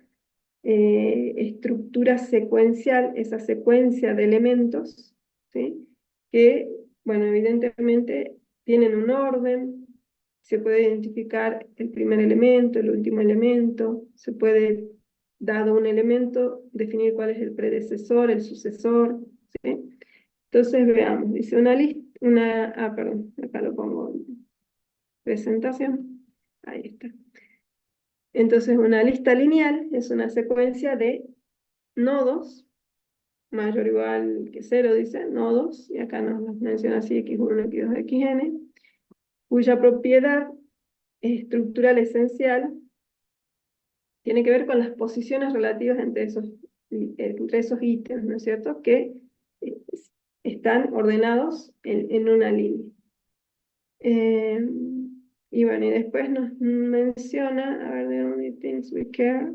estructura secuencial, esa secuencia de elementos, ¿sí? Que, bueno, evidentemente tienen un orden, se puede identificar el primer elemento, el último elemento, se puede dado un elemento, definir cuál es el predecesor, el sucesor, ¿sí? Entonces veamos, dice una lista, perdón, acá lo pongo en presentación, ahí está. Entonces una lista lineal es una secuencia de nodos, mayor o igual que 0, dice, nodos, y acá nos menciona así x1, x2, xn, cuya propiedad estructural esencial tiene que ver con las posiciones relativas entre esos ítems, ¿no es cierto?, que eh, están ordenados en una línea. Y bueno, y después nos menciona, a ver, the only things we care.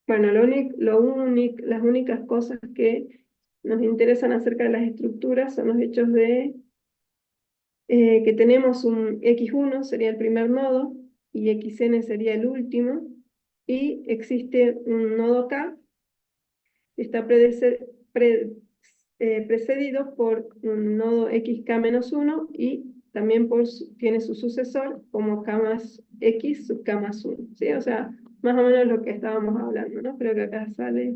Bueno, las únicas cosas que nos interesan acerca de las estructuras son los hechos de que tenemos un x1, sería el primer nodo, y xn sería el último, y existe un nodo k, que está precedido por un nodo xk-1, y también tiene su sucesor como k más x sub k más 1, ¿sí? O sea, más o menos lo que estábamos hablando, ¿no? Creo que acá sale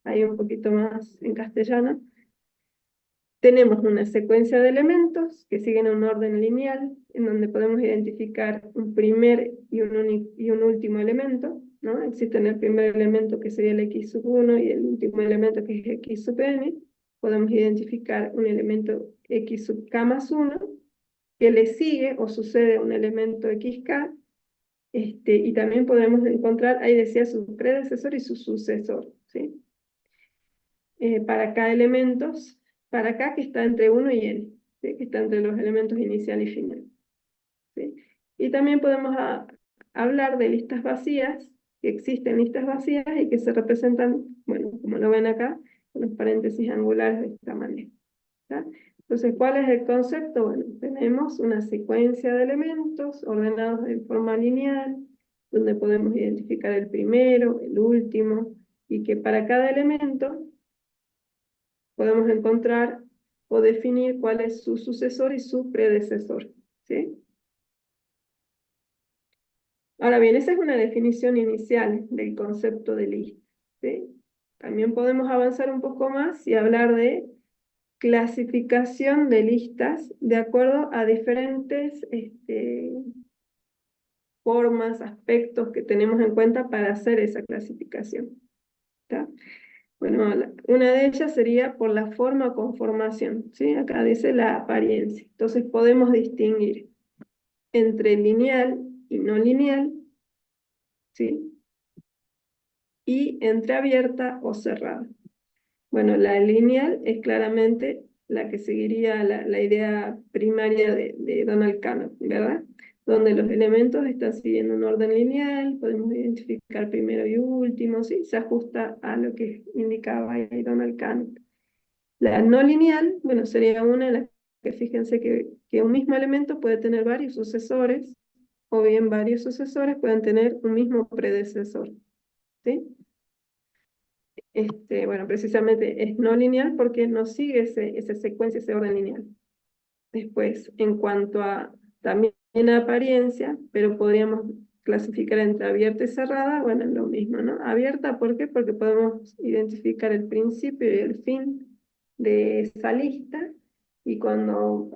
ahí un poquito más en castellano. Tenemos una secuencia de elementos que siguen un orden lineal, en donde podemos identificar un primer y un último elemento, ¿no? Existe el primer elemento que sería el x sub 1 y el último elemento que es x sub n. Podemos identificar un elemento x sub k más 1, que le sigue o sucede a un elemento xk, y también podemos encontrar, ahí decía, su predecesor y su sucesor, ¿sí? Para cada elementos, para acá que está entre 1 y n, ¿sí? Que está entre los elementos inicial y final, ¿sí? Y también podemos hablar de listas vacías, que existen listas vacías y que se representan, bueno, como lo ven acá, con los paréntesis angulares de esta manera, ¿tá? Entonces, ¿cuál es el concepto? Bueno, tenemos una secuencia de elementos ordenados en forma lineal, donde podemos identificar el primero, el último, y que para cada elemento podemos encontrar o definir cuál es su sucesor y su predecesor, ¿sí? Ahora bien, esa es una definición inicial del concepto de lista, ¿sí? También podemos avanzar un poco más y hablar de clasificación de listas de acuerdo a diferentes formas, aspectos que tenemos en cuenta para hacer esa clasificación, ¿tá? Bueno, una de ellas sería por la forma o conformación, ¿sí? Acá dice la apariencia. Entonces podemos distinguir entre lineal y no lineal, ¿sí? Y entre abierta o cerrada. Bueno, la lineal es claramente la que seguiría la idea primaria de Donald Knuth, ¿verdad? Donde los elementos están siguiendo un orden lineal, podemos identificar primero y último, ¿sí? Se ajusta a lo que indicaba ahí Donald Knuth. La no lineal, bueno, sería una en la que fíjense que un mismo elemento puede tener varios sucesores, o bien varios sucesores pueden tener un mismo predecesor, ¿sí? Bueno, precisamente es no lineal porque no sigue esa secuencia, ese orden lineal. Después, en cuanto a también a apariencia, pero podríamos clasificar entre abierta y cerrada, bueno, es lo mismo, ¿no? Abierta, ¿por qué? Porque podemos identificar el principio y el fin de esa lista, y cuando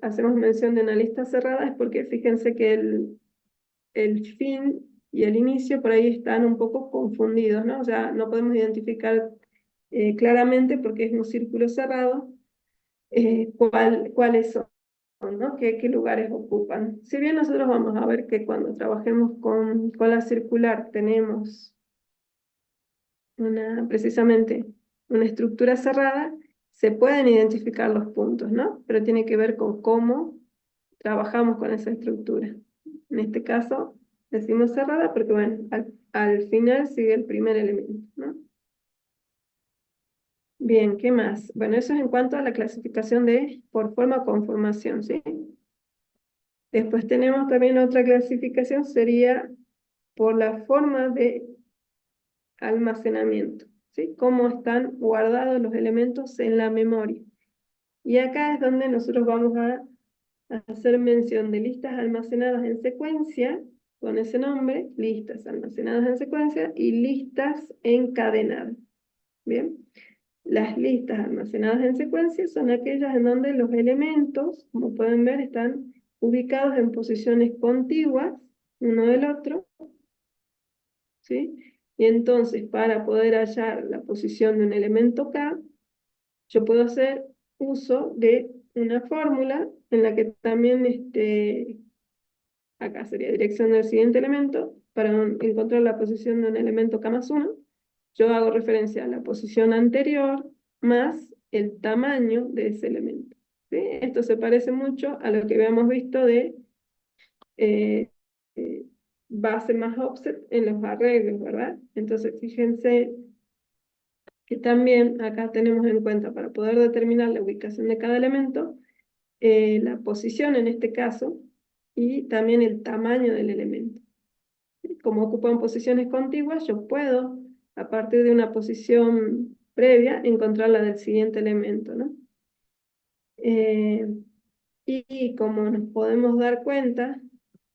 hacemos mención de una lista cerrada es porque fíjense que el fin y el inicio por ahí están un poco confundidos, ¿no? O sea, no podemos identificar claramente, porque es un círculo cerrado, cuáles son, ¿no? ¿Qué lugares ocupan? Si bien nosotros vamos a ver que cuando trabajemos con la circular tenemos precisamente una estructura cerrada, se pueden identificar los puntos, ¿no? Pero tiene que ver con cómo trabajamos con esa estructura. En este caso decimos cerrada porque, bueno, al final sigue el primer elemento, ¿no? Bien, ¿qué más? Bueno, eso es en cuanto a la clasificación por forma o conformación, ¿sí? Después tenemos también otra clasificación, sería por la forma de almacenamiento, ¿sí? Cómo están guardados los elementos en la memoria. Y acá es donde nosotros vamos a hacer mención de listas almacenadas en secuencia con ese nombre, listas almacenadas en secuencia y listas encadenadas. Bien, las listas almacenadas en secuencia son aquellas en donde los elementos, como pueden ver, están ubicados en posiciones contiguas uno del otro, ¿sí? Y entonces, para poder hallar la posición de un elemento K, yo puedo hacer uso de una fórmula en la que también, acá sería dirección del siguiente elemento, para encontrar la posición de un elemento K más 1, yo hago referencia a la posición anterior más el tamaño de ese elemento, ¿sí? Esto se parece mucho a lo que habíamos visto de eh, eh, base más offset en los arreglos, ¿verdad? Entonces, fíjense que también acá tenemos en cuenta, para poder determinar la ubicación de cada elemento, la posición en este caso, y también el tamaño del elemento. Como ocupan posiciones contiguas, yo puedo, a partir de una posición previa, encontrar la del siguiente elemento, ¿no? Y como nos podemos dar cuenta,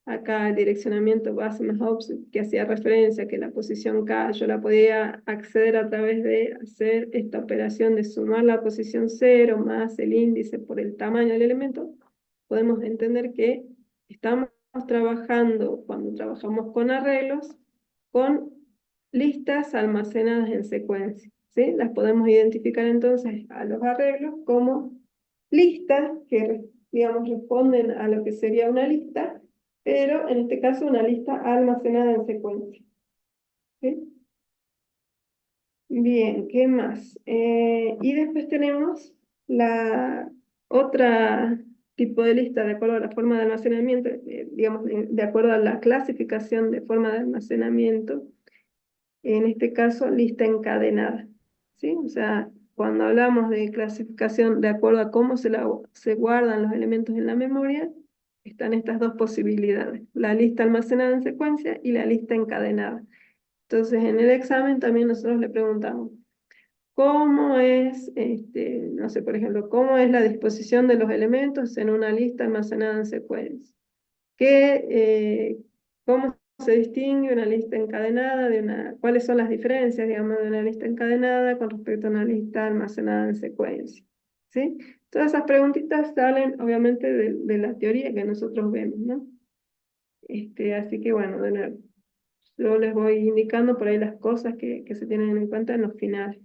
acá el direccionamiento base más offset, que hacía referencia a que la posición K yo la podía acceder a través de hacer esta operación de sumar la posición 0 más el índice por el tamaño del elemento, podemos entender que estamos trabajando, cuando trabajamos con arreglos, con listas almacenadas en secuencia, ¿sí? Las podemos identificar entonces a los arreglos como listas que, digamos, responden a lo que sería una lista, pero en este caso una lista almacenada en secuencia, ¿sí? Bien, ¿qué más? Y después tenemos la otra tipo de lista de acuerdo a la forma de almacenamiento, digamos, de acuerdo a la clasificación de forma de almacenamiento, en este caso lista encadenada, ¿sí? O sea, cuando hablamos de clasificación de acuerdo a cómo se guardan los elementos en la memoria, están estas dos posibilidades, la lista almacenada en secuencia y la lista encadenada. Entonces, en el examen también nosotros le preguntamos, ¿cómo es, no sé, por ejemplo, cómo es la disposición de los elementos en una lista almacenada en secuencia? ¿Cómo se distingue una lista encadenada de una, cuáles son las diferencias, digamos, de una lista encadenada con respecto a una lista almacenada en secuencia? ¿Sí? Todas esas preguntitas salen, obviamente, de la teoría que nosotros vemos, ¿no? Así que, bueno, de nuevo, yo les voy indicando por ahí las cosas que se tienen en cuenta en los finales.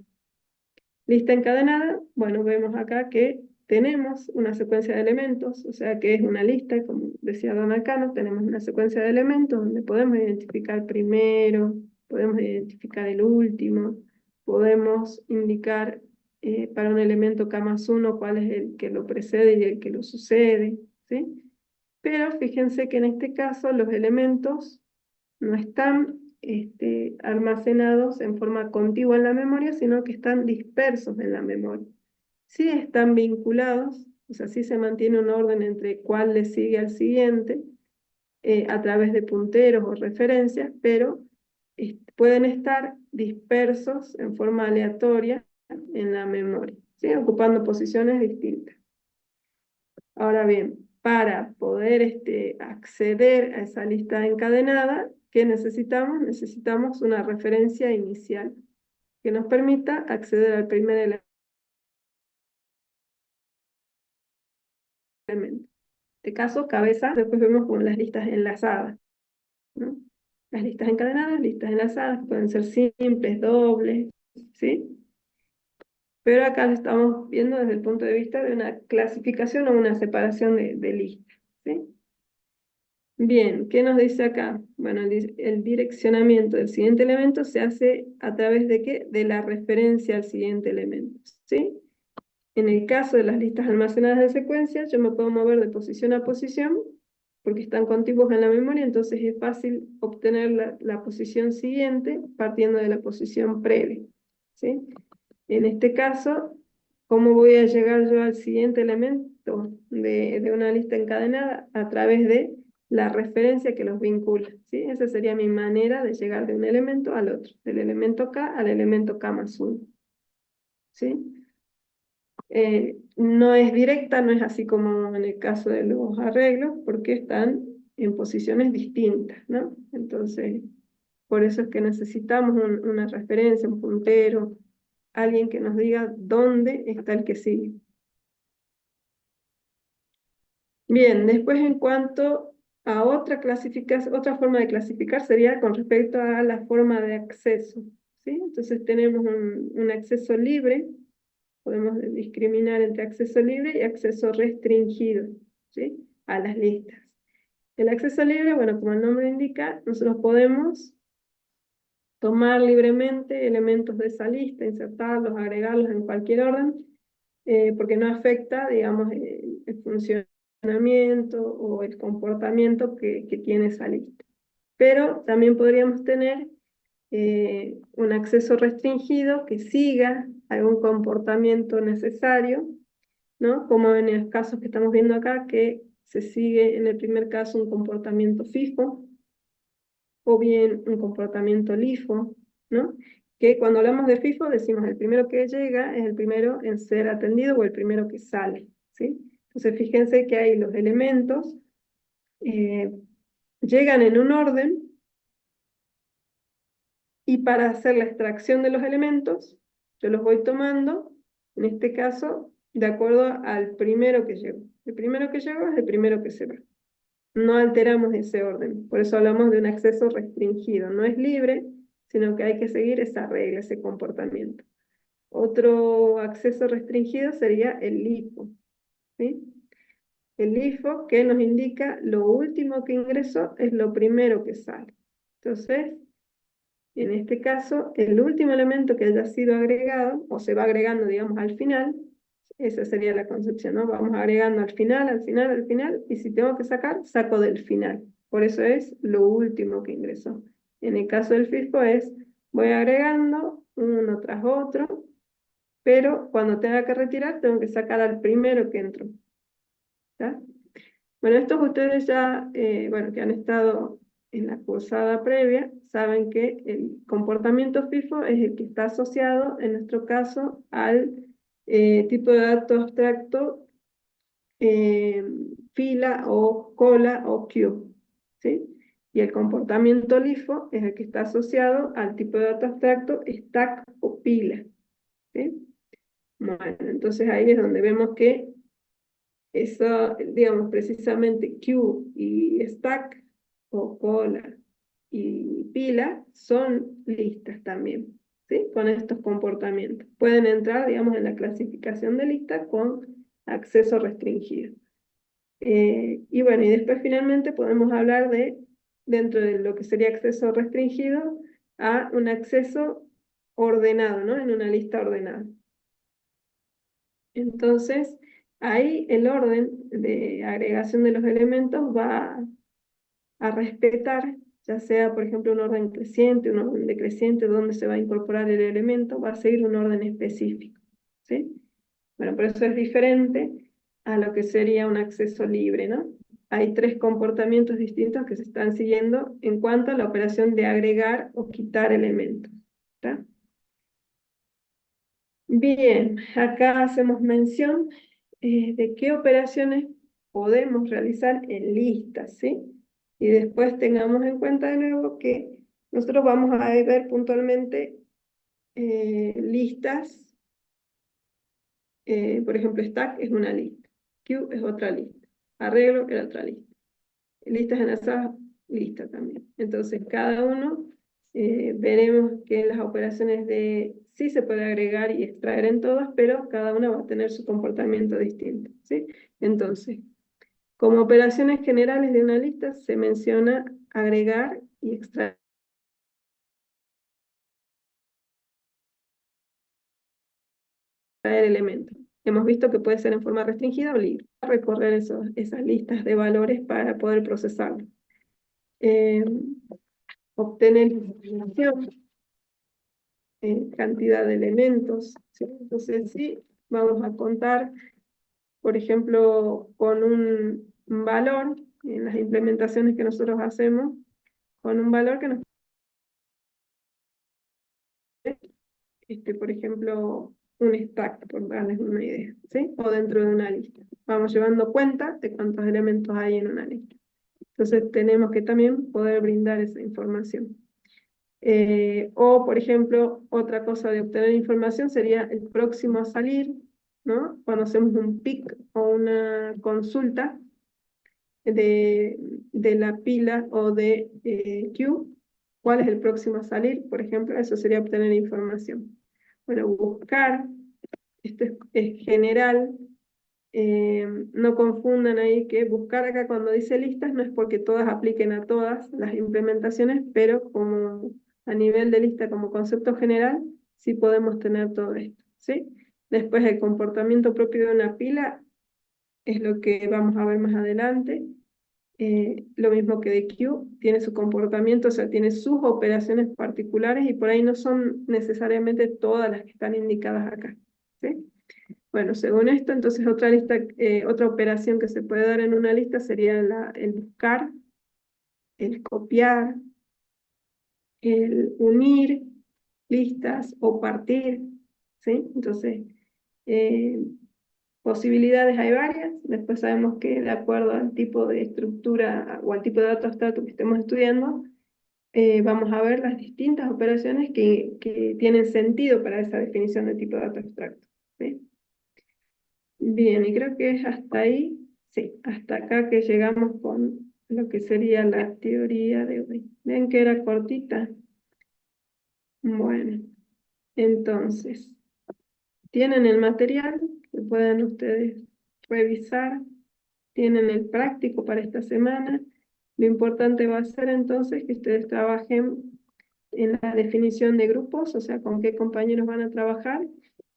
Lista encadenada, bueno, vemos acá que tenemos una secuencia de elementos, o sea que es una lista, como decía Don Alcano, tenemos una secuencia de elementos donde podemos identificar primero, podemos identificar el último, podemos indicar para un elemento K más 1 cuál es el que lo precede y el que lo sucede, ¿sí? Pero fíjense que en este caso los elementos no están almacenados en forma contigua en la memoria, sino que están dispersos en la memoria. Sí están vinculados, o sea, sí se mantiene un orden entre cuál le sigue al siguiente, a través de punteros o referencias, pero pueden estar dispersos en forma aleatoria en la memoria, ¿sí? Ocupando posiciones distintas. Ahora bien, para poder acceder a esa lista encadenada, ¿qué necesitamos? Necesitamos una referencia inicial que nos permita acceder al primer elemento. En este caso, cabeza, después vemos como las listas enlazadas, ¿no? Las listas encadenadas, listas enlazadas, que pueden ser simples, dobles, ¿sí? Pero acá lo estamos viendo desde el punto de vista de una clasificación o una separación de listas, ¿sí? Bien, ¿qué nos dice acá? Bueno, el direccionamiento del siguiente elemento se hace a través de ¿qué? De la referencia al siguiente elemento, ¿sí? En el caso de las listas almacenadas en secuencia, yo me puedo mover de posición a posición, porque están contiguos en la memoria, entonces es fácil obtener la posición siguiente partiendo de la posición previa, ¿sí? En este caso, ¿cómo voy a llegar yo al siguiente elemento de una lista encadenada? A través de la referencia que los vincula, ¿sí? Esa sería mi manera de llegar de un elemento al otro, del elemento K al elemento K más 1, ¿sí? No es directa, no es así como en el caso de los arreglos, porque están en posiciones distintas, ¿no? Entonces, por eso es que necesitamos una referencia, un puntero, alguien que nos diga dónde está el que sigue. Bien, después en cuanto a otra otra forma de clasificar sería con respecto a la forma de acceso, ¿sí? Entonces tenemos un acceso libre, podemos discriminar entre acceso libre y acceso restringido, ¿sí? A las listas. El acceso libre, bueno, como el nombre indica, nosotros podemos tomar libremente elementos de esa lista, insertarlos, agregarlos en cualquier orden, porque no afecta, digamos, el funcionamiento o el comportamiento que tiene esa lista. Pero también podríamos tener un acceso restringido que siga algún comportamiento necesario, ¿no? Como en los casos que estamos viendo acá, que se sigue en el primer caso un comportamiento FIFO, o bien un comportamiento LIFO, ¿no? Que cuando hablamos de FIFO decimos el primero que llega es el primero en ser atendido o el primero que sale, ¿sí? Entonces fíjense que ahí los elementos llegan en un orden, y para hacer la extracción de los elementos, yo los voy tomando, en este caso, de acuerdo al primero que llegó. El primero que llegó es el primero que se va. No alteramos ese orden, por eso hablamos de un acceso restringido. No es libre, sino que hay que seguir esa regla, ese comportamiento. Otro acceso restringido sería el LIFO, ¿sí? El LIFO que nos indica lo último que ingresó es lo primero que sale. Entonces, en este caso, el último elemento que haya sido agregado, o se va agregando, digamos, al final, esa sería la concepción, ¿no? Vamos agregando al final, al final, al final, y si tengo que sacar, saco del final. Por eso es lo último que ingresó. En el caso del FIFO es, voy agregando uno tras otro, pero cuando tenga que retirar, tengo que sacar al primero que entró. ¿Está? Bueno, estos ustedes ya, bueno, que han estado en la cursada previa, saben que el comportamiento FIFO es el que está asociado, en nuestro caso, al tipo de dato abstracto fila o cola o queue, ¿sí? Y el comportamiento LIFO es el que está asociado al tipo de dato abstracto stack o pila, ¿sí? Bueno, entonces ahí es donde vemos que eso, digamos, precisamente queue y stack o cola y pila son listas también, ¿sí? Con estos comportamientos. Pueden entrar, digamos, en la clasificación de lista con acceso restringido. Y bueno, y después finalmente podemos hablar de, dentro de lo que sería acceso restringido, a un acceso ordenado, ¿no? En una lista ordenada. Entonces, ahí el orden de agregación de los elementos va a respetar, ya sea, por ejemplo, un orden creciente, un orden decreciente, donde se va a incorporar el elemento, va a seguir un orden específico, ¿sí? Bueno, por eso es diferente a lo que sería un acceso libre, ¿no? Hay tres comportamientos distintos que se están siguiendo en cuanto a la operación de agregar o quitar elementos, ¿está? Bien, acá hacemos mención de qué operaciones podemos realizar en listas, ¿sí? Y después tengamos en cuenta de nuevo que nosotros vamos a ver puntualmente listas, por ejemplo, stack es una lista, queue es otra lista, arreglo es otra lista, listas enlazadas, lista también. Entonces, cada uno veremos que las operaciones de sí se puede agregar y extraer en todas, pero cada una va a tener su comportamiento distinto, ¿sí? Entonces, como operaciones generales de una lista se menciona agregar y extraer elementos. Hemos visto que puede ser en forma restringida o libre. Recorrer esas listas de valores para poder procesarlo. Obtener información, cantidad de elementos, ¿sí? Entonces sí, vamos a contar, por ejemplo, con un valor, en las implementaciones que nosotros hacemos, con un valor que nos por ejemplo, un stack, por darles una idea, ¿sí? O dentro de una lista. Vamos llevando cuenta de cuántos elementos hay en una lista. Entonces tenemos que también poder brindar esa información. O, por ejemplo, otra cosa de obtener información sería el próximo a salir, ¿no? Cuando hacemos un pick o una consulta de la pila o de queue, ¿cuál es el próximo a salir? Por ejemplo, eso sería obtener información. Bueno, buscar, esto es general, no confundan ahí que buscar acá cuando dice listas no es porque todas apliquen a todas las implementaciones, pero como a nivel de lista como concepto general, sí podemos tener todo esto, ¿sí? Después el comportamiento propio de una pila es lo que vamos a ver más adelante. Lo mismo que de Q, tiene su comportamiento, o sea, tiene sus operaciones particulares y por ahí no son necesariamente todas las que están indicadas acá, ¿sí? Bueno, según esto, entonces otra lista, otra operación que se puede dar en una lista sería el buscar, el copiar, el unir listas o partir, ¿sí? Entonces, eh, posibilidades hay varias. Después sabemos que de acuerdo al tipo de estructura o al tipo de dato abstracto que estemos estudiando, vamos a ver las distintas operaciones que tienen sentido para esa definición de tipo de dato abstracto, ¿sí? Bien, y creo que es hasta ahí, sí, hasta acá que llegamos con lo que sería la teoría de hoy. ¿Ven que era cortita? Bueno, entonces, tienen el material que pueden ustedes revisar, tienen el práctico para esta semana. Lo importante va a ser entonces que ustedes trabajen en la definición de grupos, o sea, con qué compañeros van a trabajar,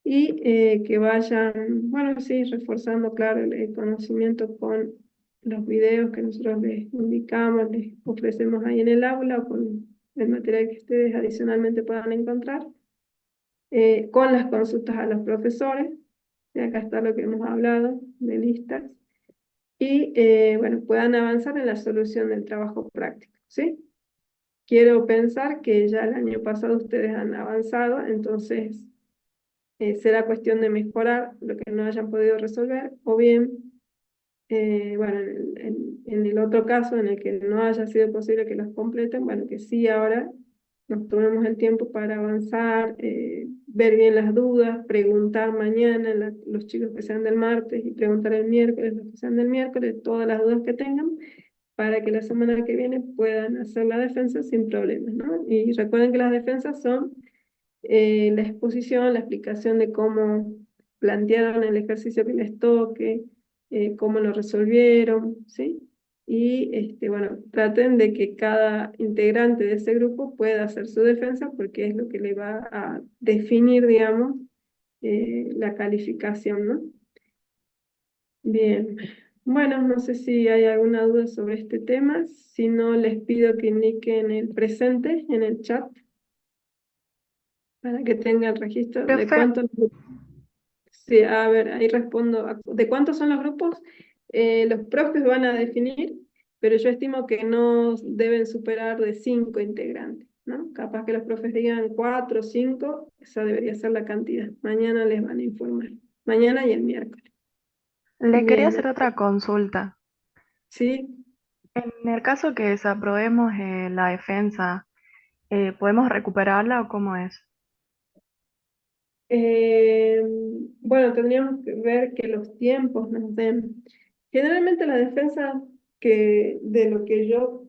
y que vayan, bueno, sí, reforzando, claro, el conocimiento con los videos que nosotros les indicamos, les ofrecemos ahí en el aula, o con el material que ustedes adicionalmente puedan encontrar, con las consultas a los profesores, y acá está lo que hemos hablado de listas, y bueno, puedan avanzar en la solución del trabajo práctico, ¿sí? Quiero pensar que ya el año pasado ustedes han avanzado, entonces será cuestión de mejorar lo que no hayan podido resolver, o bien, bueno, en el otro caso en el que no haya sido posible que los completen, bueno, que sí ahora nos tomemos el tiempo para avanzar, ver bien las dudas, preguntar mañana los chicos que sean del martes y preguntar el miércoles los que sean del miércoles, todas las dudas que tengan, para que la semana que viene puedan hacer la defensa sin problemas, ¿no? Y recuerden que las defensas son la exposición, la explicación de cómo plantearon el ejercicio que les toque, cómo lo resolvieron, ¿sí? Y bueno, traten de que cada integrante de ese grupo pueda hacer su defensa porque es lo que le va a definir, digamos, la calificación, ¿no? Bien, bueno, no sé si hay alguna duda sobre este tema, si no les pido que indiquen el presente en el chat para que tenga el registro de Profe, cuántos. Sí, a ver, ahí respondo. ¿De cuántos son los grupos? Los profes van a definir, pero yo estimo que no deben superar de 5 integrantes, ¿no? Capaz que los profes digan 4 o 5, esa debería ser la cantidad. Mañana les van a informar. Mañana y el miércoles. le quería Bien, hacer otra consulta. sí. En el caso que desaprobemos la defensa, ¿podemos recuperarla o cómo es? Eh, bueno, tendríamos que ver que los tiempos nos den. Generalmente la defensa que de lo que yo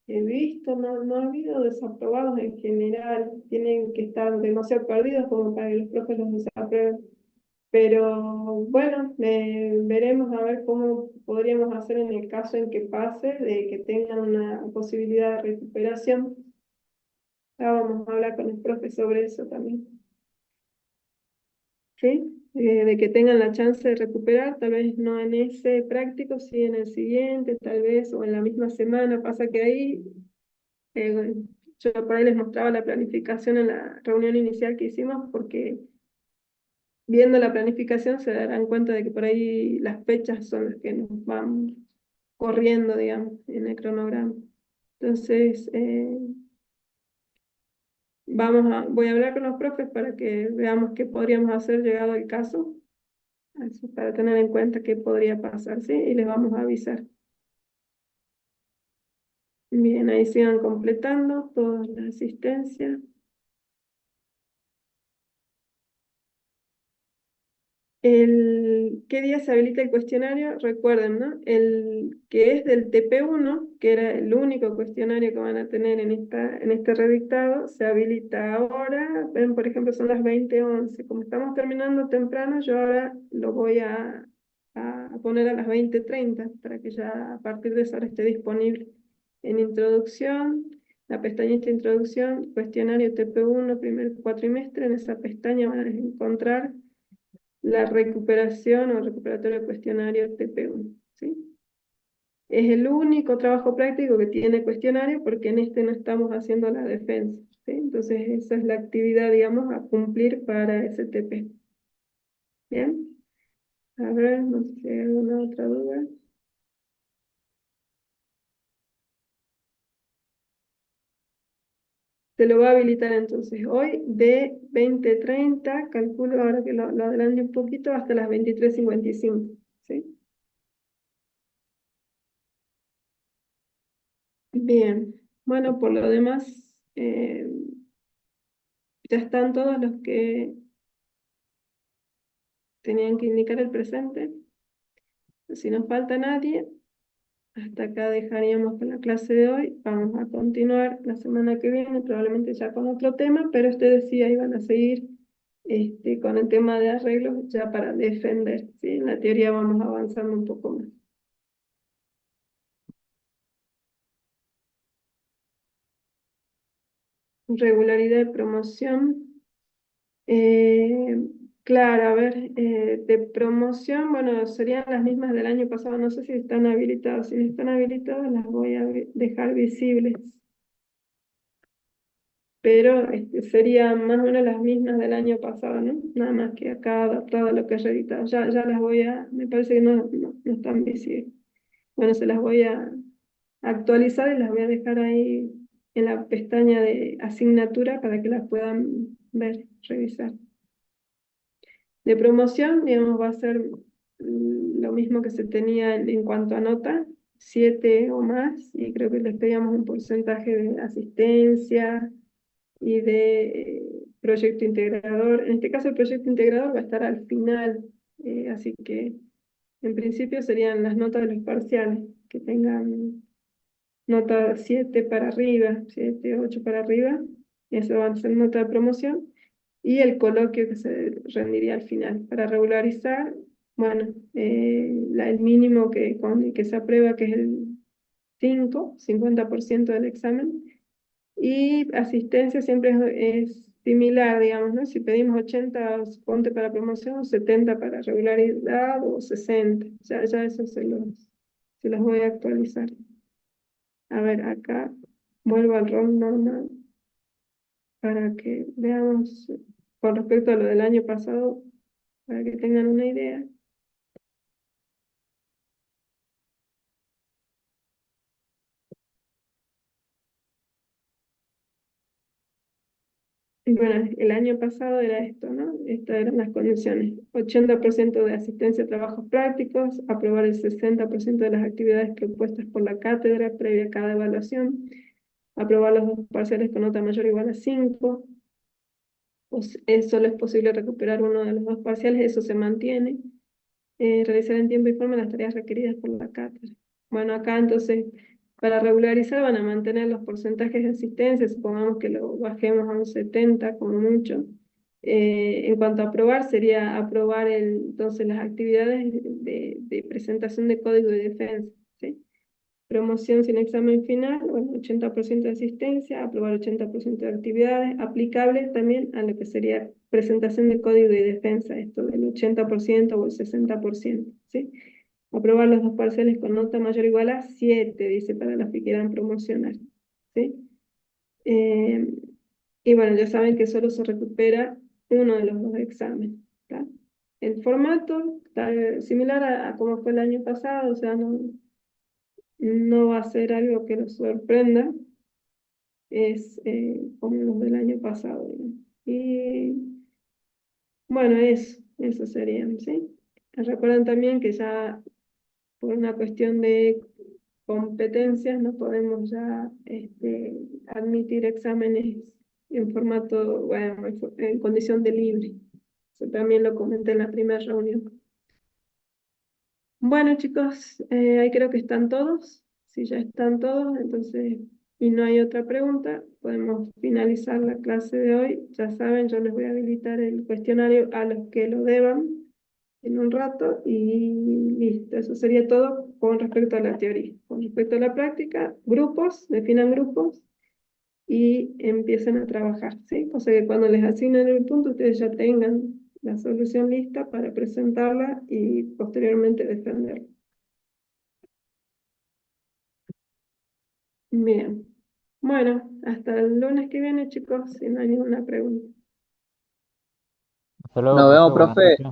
he visto, no ha habido desaprobados en general, tienen que estar demasiado perdidos como para que los profes los desaprueben. Pero bueno, veremos a ver cómo podríamos hacer en el caso en que pase, de que tengan una posibilidad de recuperación. Ya vamos a hablar con el profe sobre eso también. ¿Sí? De que tengan la chance de recuperar, tal vez no en ese práctico, sí en el siguiente, tal vez, o en la misma semana. Pasa que ahí, eh, yo por ahí les mostraba la planificación en la reunión inicial que hicimos, porque viendo la planificación se darán cuenta de que por ahí las fechas son las que nos van corriendo, digamos, en el cronograma. Entonces, voy a hablar con los profes para que veamos qué podríamos hacer llegado el caso. Así para tener en cuenta qué podría pasar, ¿sí? Y les vamos a avisar. Bien, ahí sigan completando toda la asistencia. ¿Qué día se habilita el cuestionario? Recuerden, ¿no? El que es del TP1, que era el único cuestionario que van a tener en este redictado, se habilita ahora. Ven, por ejemplo, son las 20:11. Como estamos terminando temprano, yo ahora lo voy a poner a las 20:30 para que ya a partir de esa hora esté disponible. En introducción, la pestañita introducción, cuestionario TP1, primer cuatrimestre. En esa pestaña van a encontrar la recuperación o recuperatorio cuestionario TP1, ¿sí? Es el único trabajo práctico que tiene cuestionario porque en este no estamos haciendo la defensa, ¿sí? Entonces esa es la actividad, digamos, a cumplir para ese TP. ¿Bien? A ver, no sé si hay alguna otra duda. Se lo va a habilitar entonces hoy de 20:30, calculo ahora que lo adelanto un poquito, hasta las 23:55, ¿sí? Bien, bueno, por lo demás, ya están todos los que tenían que indicar el presente. Si no falta nadie, hasta acá dejaríamos con la clase de hoy. Vamos a continuar la semana que viene, probablemente ya con otro tema, pero ustedes sí ahí van a seguir con el tema de arreglos ya para defender, ¿sí? En la teoría vamos avanzando un poco más. Regularidad de promoción. Eh, claro, a ver, de promoción, bueno, serían las mismas del año pasado. No sé si están habilitadas. Si no están habilitadas, las voy a dejar visibles. Pero serían más o menos las mismas del año pasado, ¿no? Nada más que acá adaptado a lo que es reeditado. Ya las voy me parece que no están visibles. Bueno, se las voy a actualizar y las voy a dejar ahí en la pestaña de asignatura para que las puedan ver, revisar. De promoción, digamos, va a ser lo mismo que se tenía en cuanto a nota, 7 o más, y creo que les pedíamos un porcentaje de asistencia y de proyecto integrador. En este caso, el proyecto integrador va a estar al final, así que en principio serían las notas de los parciales, que tengan nota 7 para arriba, 7, 8 para arriba, eso va a ser nota de promoción, y el coloquio que se rendiría al final. Para regularizar, bueno, el mínimo con el que se aprueba, que es el 50% del examen, y asistencia siempre es similar, digamos, ¿no? Si pedimos 80, ponte para promoción, 70 para regularidad o 60, ya eso se los voy a actualizar. A ver, acá vuelvo al rol normal para que veamos con respecto a lo del año pasado, para que tengan una idea. Y bueno, el año pasado era esto, ¿no? Estas eran las condiciones. 80% de asistencia a trabajos prácticos, aprobar el 60% de las actividades propuestas por la cátedra previa a cada evaluación, aprobar los dos parciales con nota mayor o igual a 5, solo es posible recuperar uno de los dos parciales, eso se mantiene. Realizar en tiempo y forma las tareas requeridas por la cátedra. Bueno, acá entonces, para regularizar van a mantener los porcentajes de asistencia, supongamos que lo bajemos a un 70 como mucho. En cuanto a aprobar, sería aprobar entonces las actividades de presentación de código de defensa, ¿sí? Promoción sin examen final, bueno, 80% de asistencia, aprobar 80% de actividades, aplicables también a lo que sería presentación de código de defensa, esto del 80% o el 60%, ¿sí? Aprobar los dos parciales con nota mayor o igual a 7, dice, para los que quieran promocionar, ¿sí? Eh, y bueno, ya saben que solo se recupera uno de los dos exámenes, ¿tá? El formato está similar a como fue el año pasado, o sea, no va a ser algo que nos sorprenda, es como los del año pasado, digamos. Y bueno, eso sería, ¿sí? Recuerden también que ya por una cuestión de competencias no podemos ya admitir exámenes en formato, bueno, en condición de libre. Eso también lo comenté en la primera reunión. Bueno, chicos, ahí creo que están todos. Si ya están todos, entonces, y no hay otra pregunta, podemos finalizar la clase de hoy. Ya saben, yo les voy a habilitar el cuestionario a los que lo deban en un rato y listo. Eso sería todo con respecto a la teoría. Con respecto a la práctica, grupos, definan grupos y empiecen a trabajar, ¿sí? O sea que cuando les asignen el punto, ustedes ya tengan la solución lista para presentarla y posteriormente defenderla. Bien. Bueno, hasta el lunes que viene, chicos, si no hay ninguna pregunta. Hasta luego, Nos profe, vemos, buenas profe. noches.